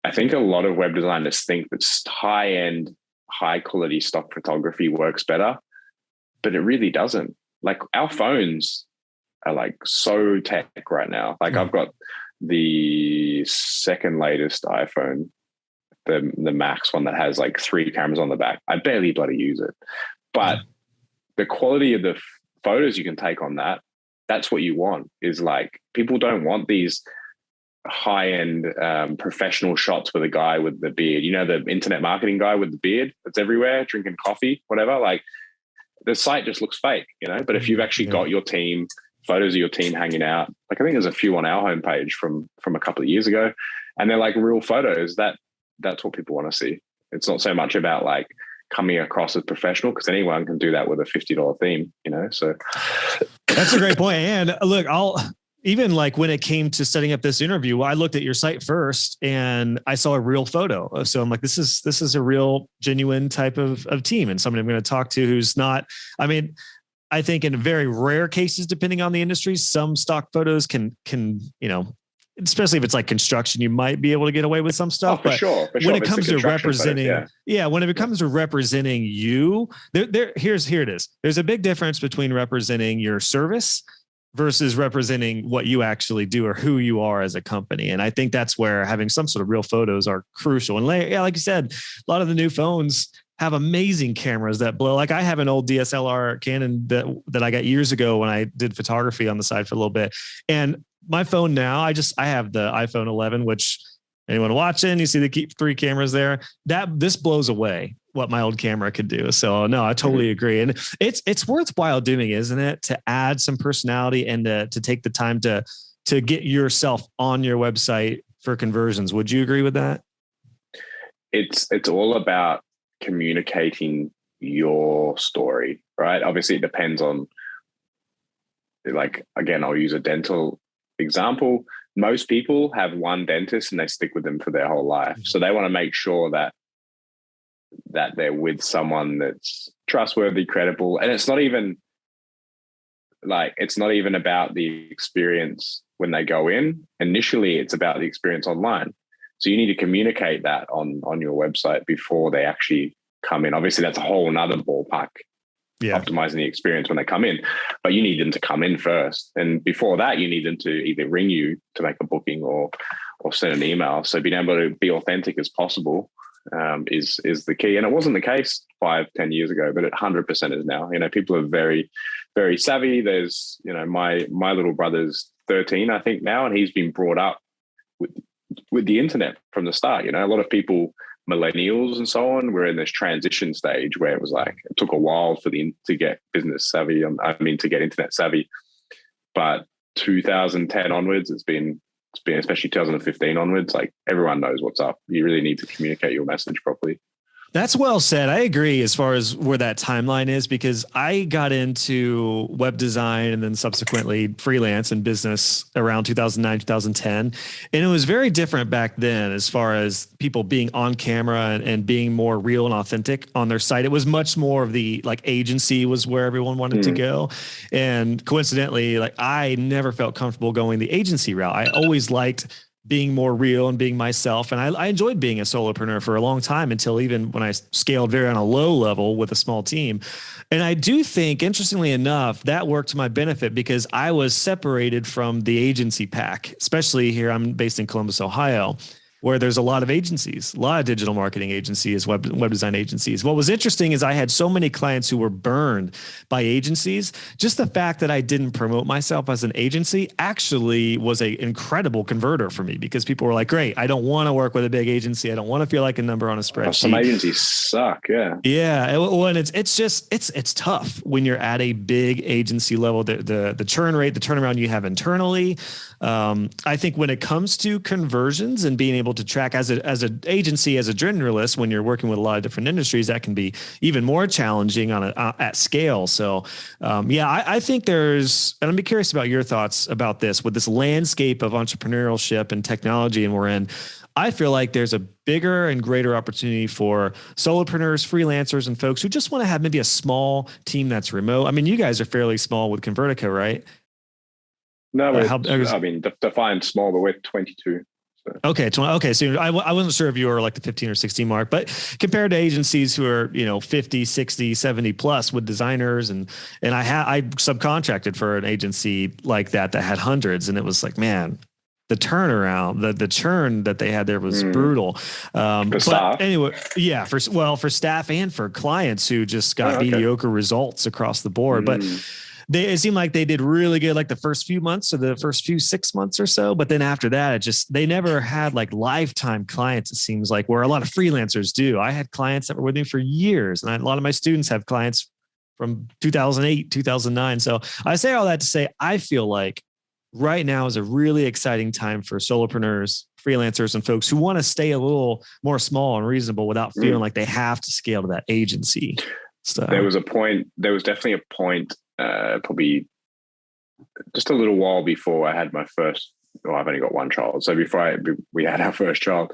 I think a lot of web designers think that high-end, high-quality stock photography works better, but it really doesn't. Like our phones are so tech right now. I've got the second latest iPhone, the Max one that has 3 cameras on the back. I barely bloody use it, but the quality of the photos you can take on that's what you want. Is people don't want these high-end professional shots with a guy with the beard, the internet marketing guy with the beard that's everywhere drinking coffee, whatever. The site just looks fake, but if you've actually got your team, photos of your team hanging out, I think there's a few on our homepage from a couple of years ago, and they're real photos, that's what people want to see. It's not so much about coming across as professional, because anyone can do that with a $50 theme, so. That's a great point. And look, even when it came to setting up this interview, I looked at your site first and I saw a real photo. So I'm like, this is a real genuine type of team, and somebody I'm going to talk to who's not, I think in very rare cases, depending on the industry, some stock photos can, especially if it's construction, you might be able to get away with some stuff. For sure. When it comes to representing, when it comes to representing you, here it is. There's a big difference between representing your service versus representing what you actually do or who you are as a company. And I think that's where having some sort of real photos are crucial. And like you said, a lot of the new phones have amazing cameras that blow. I have an old DSLR Canon that I got years ago when I did photography on the side for a little bit. And my phone now, I have the iPhone 11, which anyone watching, you see the 3 cameras there. This blows away what my old camera could do. So no, I totally agree. And it's worthwhile doing, isn't it? To add some personality and to take the time to get yourself on your website for conversions. Would you agree with that? It's all about communicating your story, right? Obviously it depends on like, again, I'll use a dental example. Most people have one dentist and they stick with them for their whole life. So they want to make sure that they're with someone that's trustworthy, credible. And it's not even about the experience when they go in. Initially, it's about the experience online. So you need to communicate that on your website before they actually come in. Obviously, that's a whole nother ballpark, optimizing the experience when they come in. But you need them to come in first. And before that, you need them to either ring you to make a booking or send an email. So being able to be authentic as possible is the key. And it wasn't the case 5-10 years ago, but it 100% is now. People are very, very savvy. There's, my little brother's 13, I think now, and he's been brought up with the internet from the start. A lot of people, millennials and so on, were in this transition stage where it was like, it took a while to get business savvy. To get internet savvy. But 2010 onwards, it's been especially 2015 onwards, like everyone knows what's up. You really need to communicate your message properly. That's well said. I agree as far as where that timeline is, because I got into web design and then subsequently freelance and business around 2009, 2010. And it was very different back then as far as people being on camera and being more real and authentic on their site. It was much more of the agency was where everyone wanted to go. And coincidentally, I never felt comfortable going the agency route. I always liked being more real and being myself. And I enjoyed being a solopreneur for a long time, until even when I scaled very on a low level with a small team. And I do think, interestingly enough, that worked to my benefit, because I was separated from the agency pack, especially here. I'm based in Columbus, Ohio, where there's a lot of agencies, a lot of digital marketing agencies, web design agencies. What was interesting is I had so many clients who were burned by agencies. Just the fact that I didn't promote myself as an agency actually was an incredible converter for me, because people were like, great, I don't want to work with a big agency. I don't want to feel like a number on a spreadsheet. Some agencies suck. Yeah. Yeah. Well, and it's tough when you're at a big agency level, the churn rate, the turnaround you have internally. I think when it comes to conversions and being able to track as an agency, as a generalist, when you're working with a lot of different industries, that can be even more challenging at scale. So, I think and I'd be curious about your thoughts about this with this landscape of entrepreneurship and technology, and we're in. I feel like there's a bigger and greater opportunity for solopreneurs, freelancers, and folks who just want to have maybe a small team that's remote. I mean, you guys are fairly small with Convertica, right? No, define small, but we're 22. So. Okay. Okay. So I wasn't sure if you were like the 15 or 16 mark, but compared to agencies who are, 50, 60, 70 plus with designers. And I subcontracted for an agency like that had hundreds, and it was like, man, the turnaround, the churn that they had there was brutal. For staff. Anyway, yeah, for staff and for clients who just got mediocre results across the board. But it seemed like they did really good, like the first few months or the first few 6 months or so. But then after that, they never had like lifetime clients, it seems like, where a lot of freelancers do. I had clients that were with me for years, and a lot of my students have clients from 2008, 2009. So I say all that to say, I feel like right now is a really exciting time for solopreneurs, freelancers, and folks who want to stay a little more small and reasonable without feeling like they have to scale to that agency. So there was definitely a point, probably just a little while before I had my first, I've only got one child. So before we had our first child,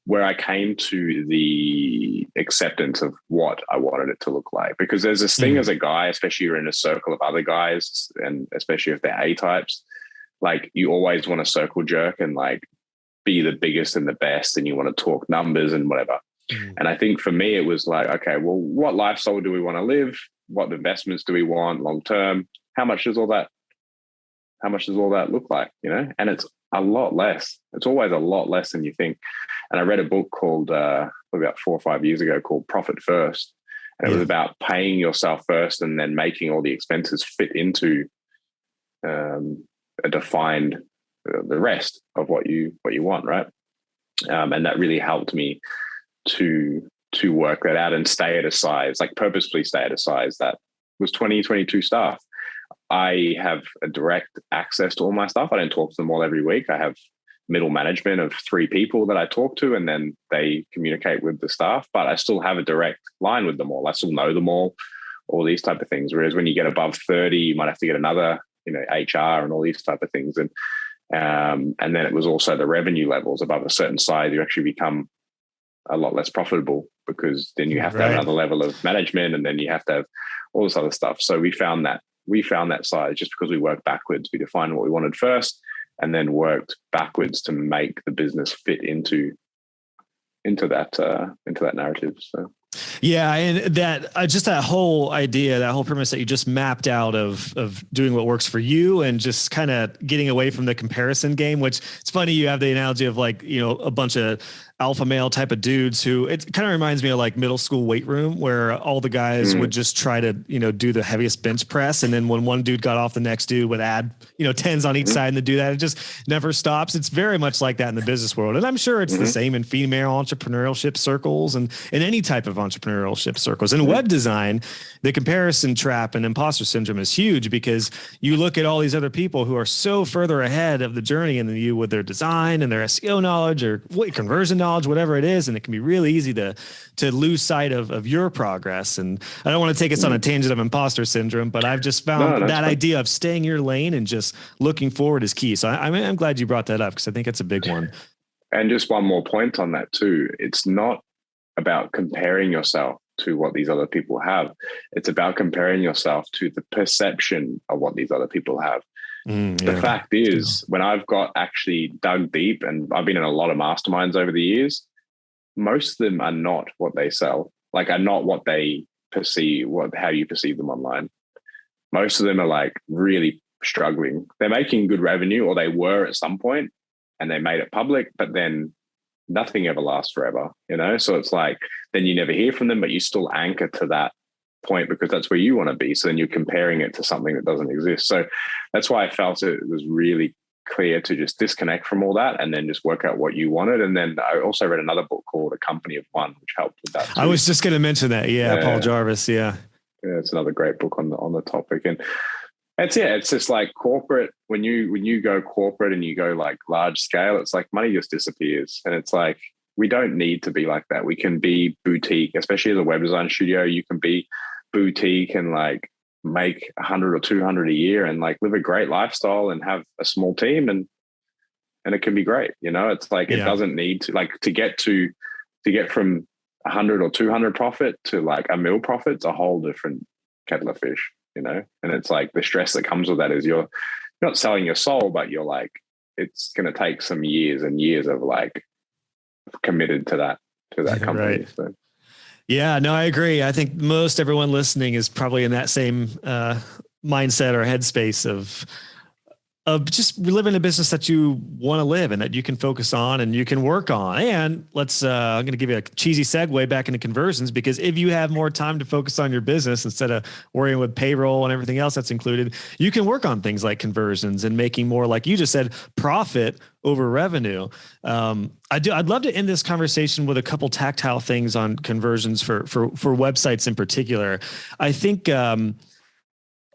where I came to the acceptance of what I wanted it to look like. Because there's this thing as a guy, especially you're in a circle of other guys, and especially if they're A-types, like you always want to circle jerk and like be the biggest and the best, and you want to talk numbers and whatever. And I think for me, it was like, okay, well, what lifestyle do we want to live? What investments do we want long term? How much does all that look like? And it's a lot less. It's always a lot less than you think. And I read a book called about 4 or 5 years ago called Profit First. And it was about paying yourself first and then making all the expenses fit into a defined the rest of what you want, right? And that really helped me to work that out and stay at a size, like purposefully stay at a size that was 22 staff. I have a direct access to all my staff. I don't talk to them all every week. I have middle management of 3 people that I talk to, and then they communicate with the staff, but I still have a direct line with them all. I still know them all these type of things. Whereas when you get above 30, you might have to get another HR and all these type of things. And then it was also the revenue levels above a certain size, you actually become a lot less profitable, because then you have to have another level of management, and then you have to have all this other stuff. So we found that size just because we worked backwards. We defined what we wanted first, and then worked backwards to make the business fit into that narrative. So. Yeah, and that just that whole idea, that whole premise that you just mapped out of doing what works for you and just kind of getting away from the comparison game, which it's funny you have the analogy of like, a bunch of alpha male type of dudes who it kind of reminds me of like middle school weight room, where all the guys would just try to, do the heaviest bench press. And then when one dude got off, the next dude would add, tens on each side and to do that. It just never stops. It's very much like that in the business world. And I'm sure it's the same in female entrepreneurship circles and in any type of entrepreneurship circles. In web design, the comparison trap and imposter syndrome is huge, because you look at all these other people who are so further ahead of the journey than you with their design and their SEO knowledge or conversion knowledge, whatever it is. And it can be really easy to lose sight of your progress. And I don't want to take us on a tangent of imposter syndrome, but I've just found that idea of staying your lane and just looking forward is key. So I'm glad you brought that up, because I think it's a big one. And just one more point on that too. It's not about comparing yourself to what these other people have. It's about comparing yourself to the perception of what these other people have. The fact is, when I've got actually dug deep, and I've been in a lot of masterminds over the years, most of them are not what they sell, like are not what they perceive, how you perceive them online. Most of them are like really struggling. They're making good revenue, or they were at some point, and they made it public, but then nothing ever lasts forever, So it's like, then you never hear from them, but you still anchor to that point because that's where you want to be. So then you're comparing it to something that doesn't exist. So that's why I felt it was really clear to just disconnect from all that and then just work out what you wanted. And then I also read another book called A Company of One, which helped with that too. I was just going to mention that. Yeah. Paul Jarvis. Yeah. It's another great book on the topic. And that's it. It's just like corporate. When you go corporate and you go like large scale, it's like money just disappears. And it's like, we don't need to be like that. We can be boutique, especially as a web design studio. You can be boutique and like make 100 or 200 a year and like live a great lifestyle and have a small team, and it can be great. It's like, it doesn't need to, like, to get from 100 or 200 profit to like a mil profit. It's a whole different kettle of fish, and it's like the stress that comes with that is you're not selling your soul, but you're like, it's going to take some years and years of like committed to that company. Right. So. Yeah, no, I agree. I think most everyone listening is probably in that same mindset or headspace of just living a business that you want to live and that you can focus on and you can work on. And I'm going to give you a cheesy segue back into conversions, because if you have more time to focus on your business instead of worrying with payroll and everything else that's included, you can work on things like conversions and making more, like you just said, profit over revenue. I'd love to end this conversation with a couple tactile things on conversions for websites in particular. I think,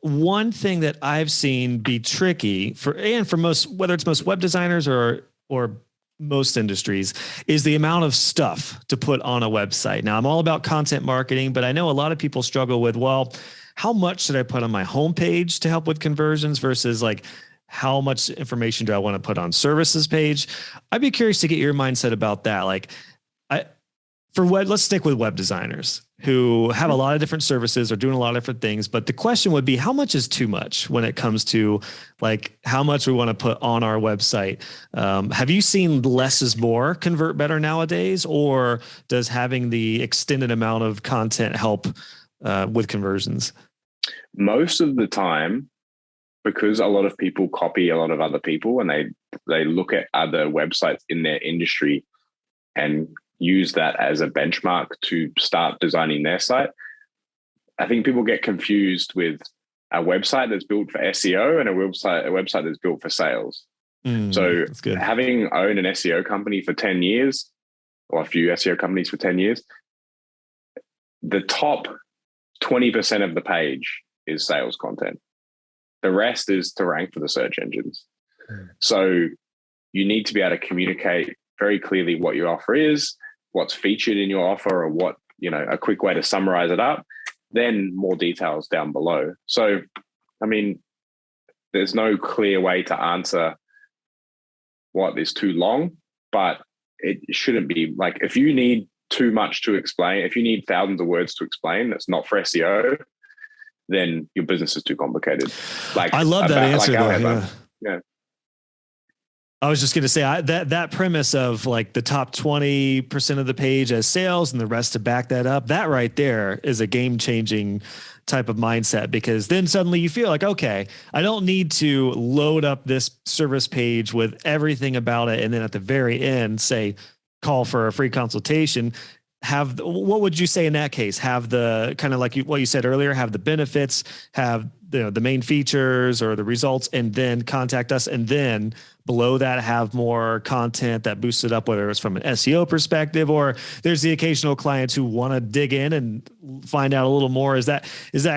one thing that I've seen be tricky for most, whether it's most web designers or most industries, is the amount of stuff to put on a website. Now, I'm all about content marketing, but I know a lot of people struggle with, well, how much should I put on my homepage to help with conversions versus like, how much information do I want to put on services page? I'd be curious to get your mindset about that. Like, let's stick with web designers who have a lot of different services or doing a lot of different things. But the question would be, how much is too much when it comes to like how much we want to put on our website? Have you seen less is more convert better nowadays, or does having the extended amount of content help with conversions? Most of the time, because a lot of people copy a lot of other people and they look at other websites in their industry and use that as a benchmark to start designing their site. I think people get confused with a website that's built for SEO and a website that's built for sales. So having owned an SEO company for 10 years, or a few SEO companies for 10 years, the top 20% of the page is sales content. The rest is to rank for the search engines. So you need to be able to communicate very clearly what your offer is, what's featured in your offer, or what, a quick way to summarize it up, then more details down below. So, I mean, there's no clear way to answer what is too long, but it shouldn't be. Like, if you need too much to explain, if you need thousands of words to explain, that's not for SEO, then your business is too complicated. Like, I love that answer. Though, yeah. I was just going to say that premise of like the top 20% of the page as sales and the rest to back that up. That right there is a game changing type of mindset, because then suddenly you feel like, okay, I don't need to load up this service page with everything about it. And then at the very end, say, call for a free consultation. What would you say in that case? Have the kind of like what you said earlier, have the benefits, have the main features or the results, and then contact us. And then below that, have more content that boosts it up, whether it's from an SEO perspective, or there's the occasional clients who want to dig in and find out a little more. Is that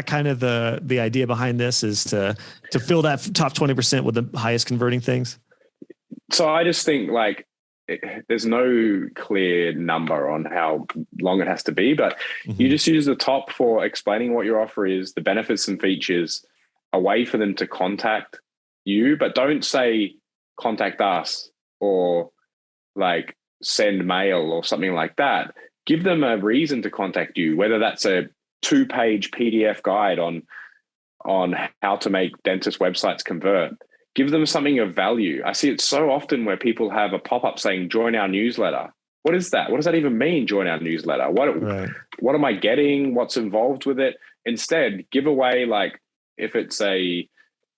kind of the idea behind this, is to fill that top 20% with the highest converting things? So I just think like, there's no clear number on how long it has to be, but you just use the top for explaining what your offer is, the benefits and features, a way for them to contact you, but don't say contact us or like send mail or something like that. Give them a reason to contact you, whether that's a 2-page PDF guide on how to make dentist websites convert. Give them something of value. I see it so often where people have a pop-up saying, join our newsletter. What is that? What does that even mean, join our newsletter? What am I getting? What's involved with it? Instead, give away, like, if it's a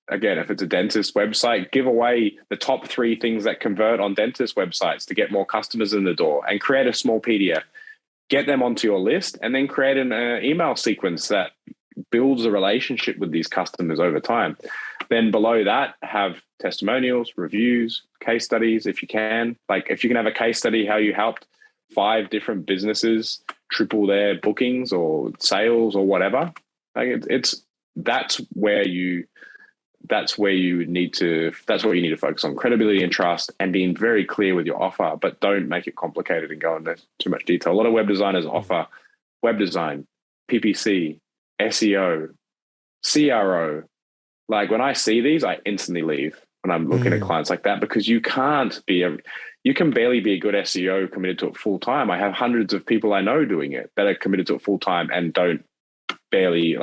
dentist website, give away the top 3 things that convert on dentist websites to get more customers in the door, and create a small PDF. Get them onto your list, and then create an email sequence that builds a relationship with these customers over time. Then below that, have testimonials, reviews, case studies if you can. Like, if you can have a case study how you helped 5 different businesses triple their bookings or sales or whatever. Like, that's what you need to focus on: credibility and trust, and being very clear with your offer, but don't make it complicated and go into too much detail. A lot of web designers offer web design, PPC, SEO, CRO. Like, when I see these, I instantly leave when I'm looking at clients like that, because you can barely be a good SEO committed to it full time. I have hundreds of people I know doing it that are committed to it full time and barely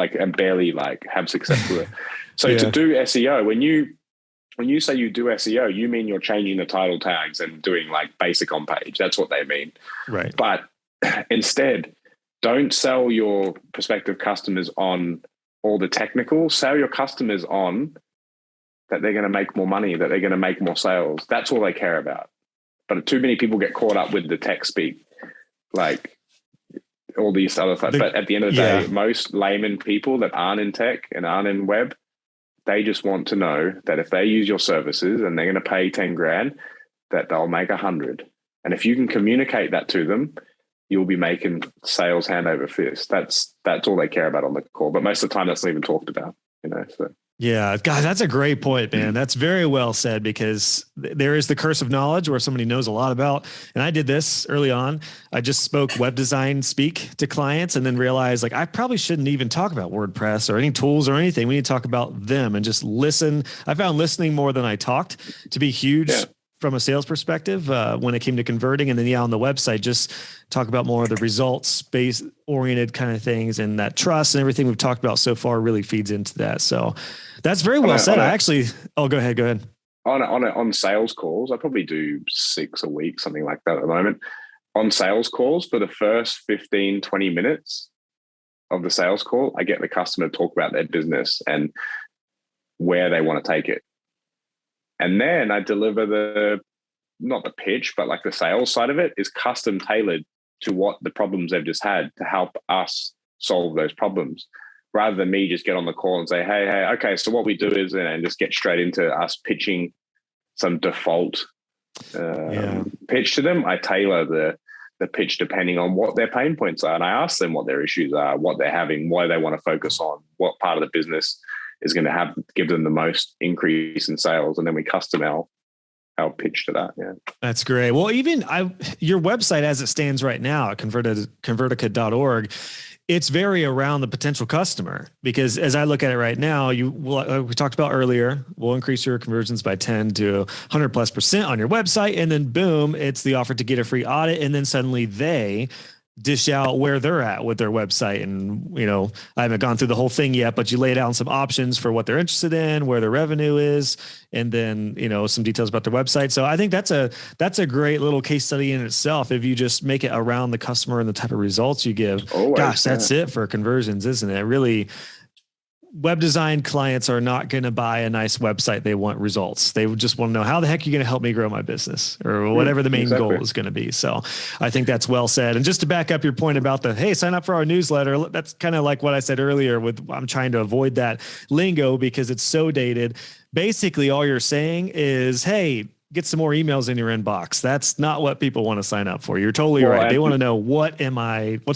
have success with it. So to do SEO, when you say you do SEO, you mean you're changing the title tags and doing like basic on page. That's what they mean. Right. But instead, don't sell your prospective customers on all the technical. Sell your customers on that they're going to make more money, that they're going to make more sales. That's all they care about. But too many people get caught up with the tech speak, like all these other stuff. But at the end of the day, most layman people that aren't in tech and aren't in web, they just want to know that if they use your services and they're going to pay 10 grand, that they'll make 100. And if you can communicate that to them, you'll be making sales hand over fist. That's all they care about on the call. But most of the time, that's not even talked about, so. Yeah, God, that's a great point, man. That's very well said, because there is the curse of knowledge where somebody knows a lot about. And I did this early on. I just spoke web design speak to clients, and then realized like I probably shouldn't even talk about WordPress or any tools or anything. We need to talk about them and just listen. I found listening more than I talked to be huge. Yeah. From a sales perspective, when it came to converting. And then on the website, just talk about more of the results-based oriented kind of things, and that trust and everything we've talked about so far really feeds into that. So that's very well said. Go ahead. On sales calls, I probably do 6 a week, something like that at the moment. On sales calls, for the first 15, 20 minutes of the sales call, I get the customer to talk about their business and where they want to take it. And then I deliver not the pitch, but like the sales side of it is custom tailored to what the problems they've just had, to help us solve those problems, rather than me just get on the call and say, hey, okay, so what we do is, and just get straight into us pitching some default pitch to them. I tailor the pitch depending on what their pain points are. And I ask them what their issues are, what they're having, why they want to focus on, what part of the business is going to give them the most increase in sales. And then we custom our pitch to that. Yeah. That's great. Well, even your website as it stands right now at convertica.org, it's very around the potential customer, because as I look at it right now, we talked about earlier, we'll increase your conversions by 10 to 100+% on your website. And then boom, it's the offer to get a free audit. And then suddenly they dish out where they're at with their website. And, I haven't gone through the whole thing yet, but you lay down some options for what they're interested in, where their revenue is, and then, some details about their website. So I think that's a great little case study in itself. If you just make it around the customer and the type of results you give, that's it for conversions, isn't it? Really, web design clients are not going to buy a nice website. They want results. They just want to know, how the heck are you going to help me grow my business, or whatever the main goal is going to be. So I think that's well said. And just to back up your point about hey, sign up for our newsletter. That's kind of like what I said earlier I'm trying to avoid that lingo because it's so dated. Basically, all you're saying is, hey, get some more emails in your inbox. That's not what people want to sign up for. You're totally right. They want to know, what's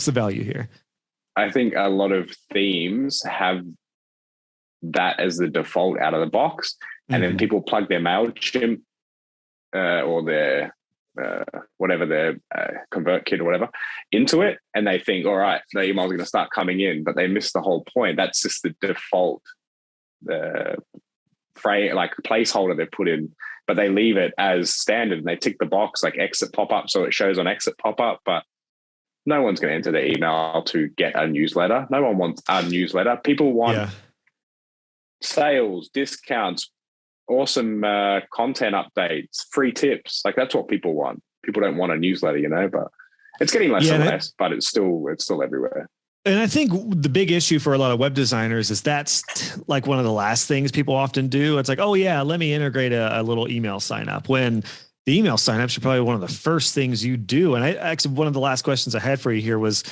the value here? I think a lot of themes have that as the default out of the box, and then people plug their MailChimp or their whatever, their ConvertKit or whatever into it, and they think, all right, the emails are going to start coming in, but they miss the whole point. That's just the default frame, like placeholder they put in, but they leave it as standard, and they tick the box like exit pop-up, so it shows on exit pop-up, but no one's going to enter their email to get a newsletter. No one wants a newsletter. People want sales, discounts, awesome content updates, free tips. Like, that's what people want. People don't want a newsletter, but it's getting less and less, but it's still everywhere. And I think the big issue for a lot of web designers is that's like one of the last things people often do. It's like, oh yeah, let me integrate a little email sign up, when the email signups are probably one of the first things you do. And I actually, one of the last questions I had for you here was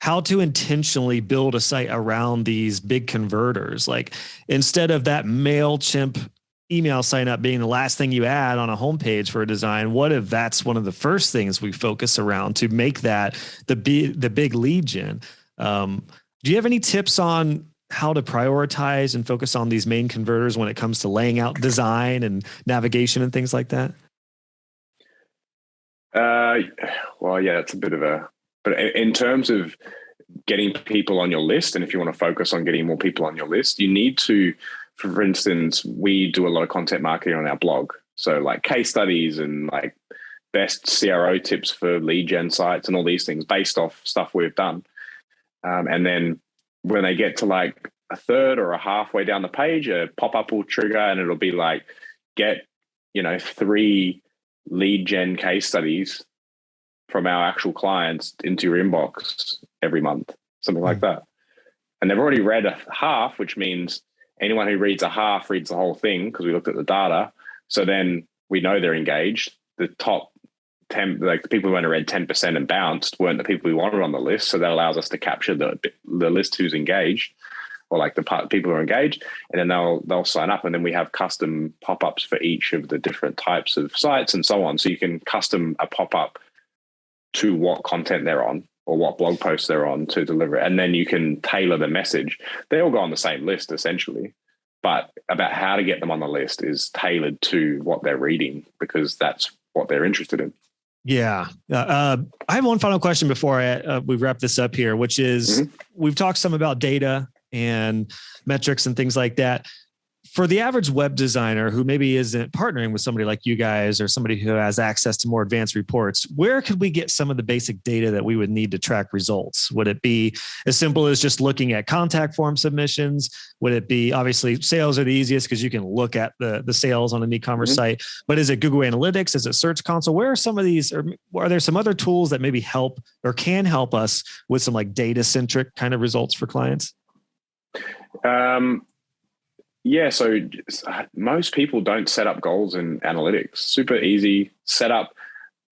how to intentionally build a site around these big converters. Like, instead of that MailChimp email sign up being the last thing you add on a homepage for a design, what if that's one of the first things we focus around to make that the big lead gen? Do you have any tips on how to prioritize and focus on these main converters when it comes to laying out design and navigation and things like that? Well, yeah, it's a bit of but in terms of getting people on your list, and if you want to focus on getting more people on your list, you need to, for instance, we do a lot of content marketing on our blog. So like case studies and like best CRO tips for lead gen sites and all these things based off stuff we've done. And then when they get to like a third or a halfway down the page, a pop-up will trigger and it'll be like, get, 3 lead gen case studies from our actual clients into your inbox every month, something like that. And they've already read a half, which means anyone who reads a half reads the whole thing, because we looked at the data. So then we know they're engaged. The top 10, like the people who only read 10% and bounced, weren't the people we wanted on the list. So that allows us to capture the list who's engaged, or like the people who are engaged, and then they'll sign up. And then we have custom pop-ups for each of the different types of sites and so on. So you can custom a pop-up to what content they're on or what blog posts they're on to deliver it. And then you can tailor the message. They all go on the same list essentially, but about how to get them on the list is tailored to what they're reading, because that's what they're interested in. Yeah. I have one final question before we wrap this up here, which is we've talked some about data and metrics and things like that. For the average web designer who maybe isn't partnering with somebody like you guys, or somebody who has access to more advanced reports, where could we get some of the basic data that we would need to track results? Would it be as simple as just looking at contact form submissions? Would it be, obviously sales are the easiest because you can look at the sales on an e-commerce site, but is it Google Analytics? Is it Search Console? Where are some of these, or are there some other tools that maybe help or can help us with some like data centric kind of results for clients? Yeah, so most people don't set up goals in analytics. Super easy. Set up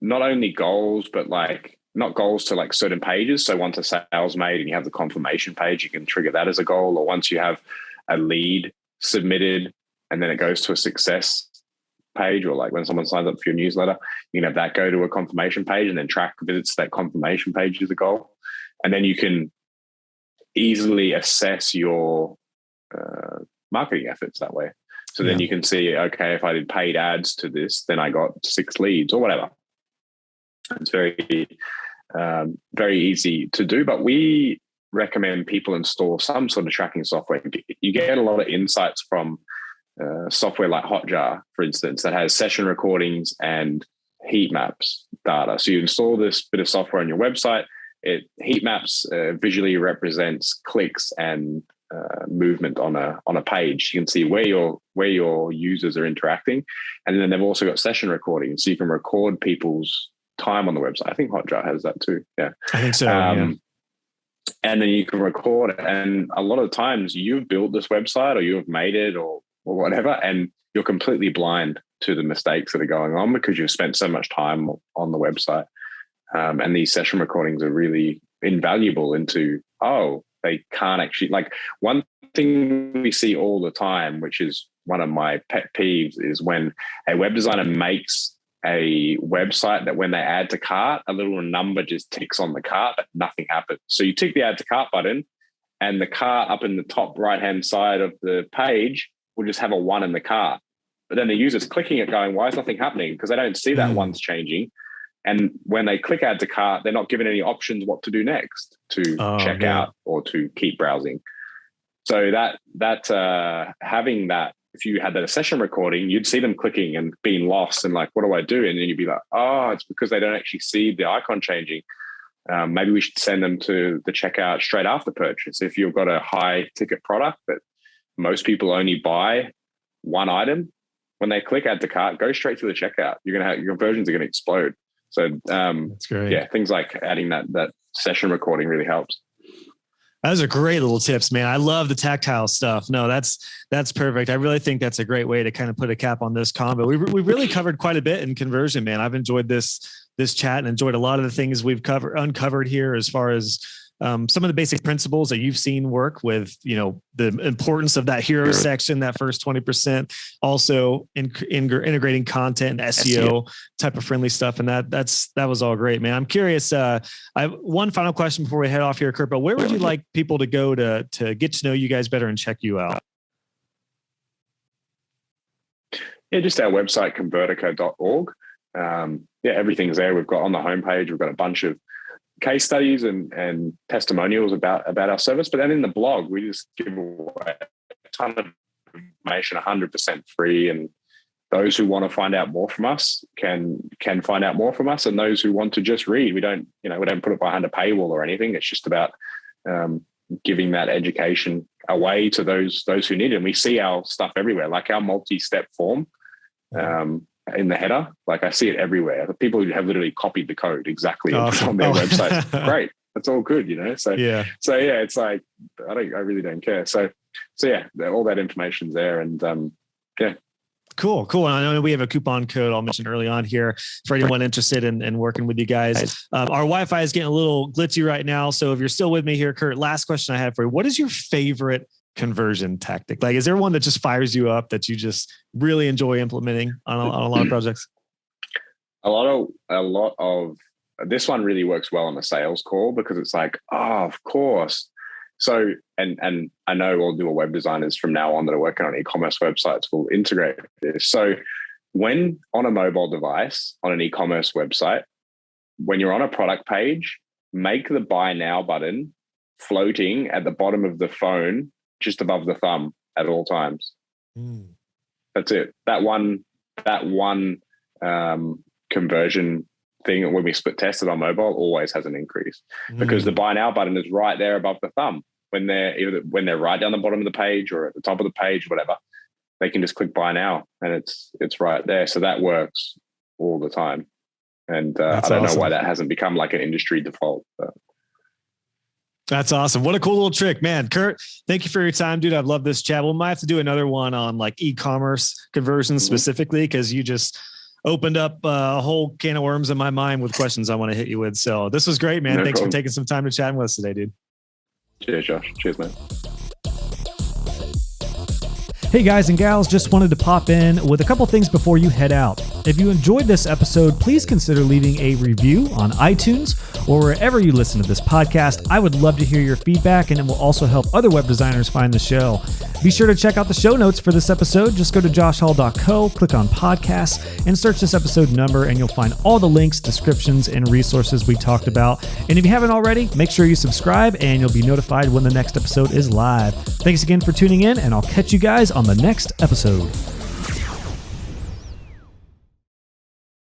not only goals, but like not goals to like certain pages. So once a sale's made and you have the confirmation page, you can trigger that as a goal. Or once you have a lead submitted and then it goes to a success page, or like when someone signs up for your newsletter, you can have that go to a confirmation page and then track visits to that confirmation page as a goal. And then you can easily assess your marketing efforts that way. So then you can see, okay, if I did paid ads to this, then I got 6 leads or whatever. It's very, very easy to do. But we recommend people install some sort of tracking software. You get a lot of insights from software like Hotjar, for instance, that has session recordings and heat maps data. So you install this bit of software on your website. It heat maps visually represents clicks and movement on a page. You can see where your users are interacting, and then they've also got session recording, so you can record people's time on the website. I think Hotjar has that too. Yeah, I think so. Yeah. And then you can record it. And a lot of times you've built this website or you have made it or whatever, and you're completely blind to the mistakes that are going on because you've spent so much time on the website. And these session recordings are really invaluable into, they can't actually, like, one thing we see all the time, which is one of my pet peeves, is when a web designer makes a website that when they add to cart, a little number just ticks on the cart, but nothing happens. So you tick the add to cart button and the cart up in the top right-hand side of the page will just have a 1 in the cart. But then the user's clicking it going, why is nothing happening? Because they don't see that one's changing. And when they click add to cart, they're not given any options what to do next, to check out or to keep browsing. So that having that, if you had that a session recording, you'd see them clicking and being lost and like, what do I do? And then you'd be like, it's because they don't actually see the icon changing. Maybe we should send them to the checkout straight after purchase. If you've got a high ticket product that most people only buy one item, when they click add to cart, go straight to the checkout. Your conversions are going to explode. So that's great. Yeah, things like adding that session recording really helps. Those are great little tips, man. I love the tactile stuff. No, that's perfect. I really think that's a great way to kind of put a cap on this combo. We really covered quite a bit in conversion, man. I've enjoyed this chat and enjoyed a lot of the things we've uncovered here as far as some of the basic principles that you've seen work with, the importance of that hero section, that first 20%, also integrating content and SEO type of friendly stuff. And that was all great, man. I'm curious. I have one final question before we head off here, Kurt, but where would you like people to go to get to know you guys better and check you out? Yeah, just our website, convertica.org. Everything's there. We've got on the homepage, we've got a bunch of case studies and testimonials about our service. But then in the blog, we just give away a ton of information, 100% free. And those who want to find out more from us can find out more from us. And those who want to just read, we don't put it behind a paywall or anything. It's just about giving that education away to those who need it. And we see our stuff everywhere, like our multi-step form. In the header, like I see it everywhere. The people who have literally copied the code exactly on their website. Great, that's all good, So yeah, it's like I really don't care. So yeah, all that information's there, and Cool. And I know we have a coupon code I'll mention early on here for anyone interested in working with you guys. Our Wi-Fi is getting a little glitchy right now, so if you're still with me here, Kurt, last question I have for you: what is your favorite conversion tactic? Like, is there one that just fires you up that you just really enjoy implementing on a lot of projects? A lot of this one really works well on a sales call because it's like, of course. So, and I know all the web designers from now on that are working on e-commerce websites will integrate this. So when on a mobile device, on an e-commerce website, when you're on a product page, make the buy now button floating at the bottom of the phone, just above the thumb at all times. That's it. That one conversion thing when we split tested on mobile always has an increase because the buy now button is right there above the thumb. When they're right down the bottom of the page or at the top of the page, whatever, they can just click buy now and it's right there. So that works all the time. And I don't know why that hasn't become like an industry default. But. That's awesome. What a cool little trick, man. Kurt, thank you for your time, dude. I've loved this chat. We might have to do another one on like e-commerce conversions specifically, because you just opened up a whole can of worms in my mind with questions I want to hit you with. So this was great, man. Thanks for taking some time to chat with us today, dude. Cheers, Josh. Cheers, man. Hey guys and gals, just wanted to pop in with a couple things before you head out. If you enjoyed this episode, please consider leaving a review on iTunes or wherever you listen to this podcast. I would love to hear your feedback, and it will also help other web designers find the show. Be sure to check out the show notes for this episode. Just go to joshhall.co, click on podcasts, and search this episode number, and you'll find all the links, descriptions, and resources we talked about. And if you haven't already, make sure you subscribe, and you'll be notified when the next episode is live. Thanks again for tuning in, and I'll catch you guys on the next episode.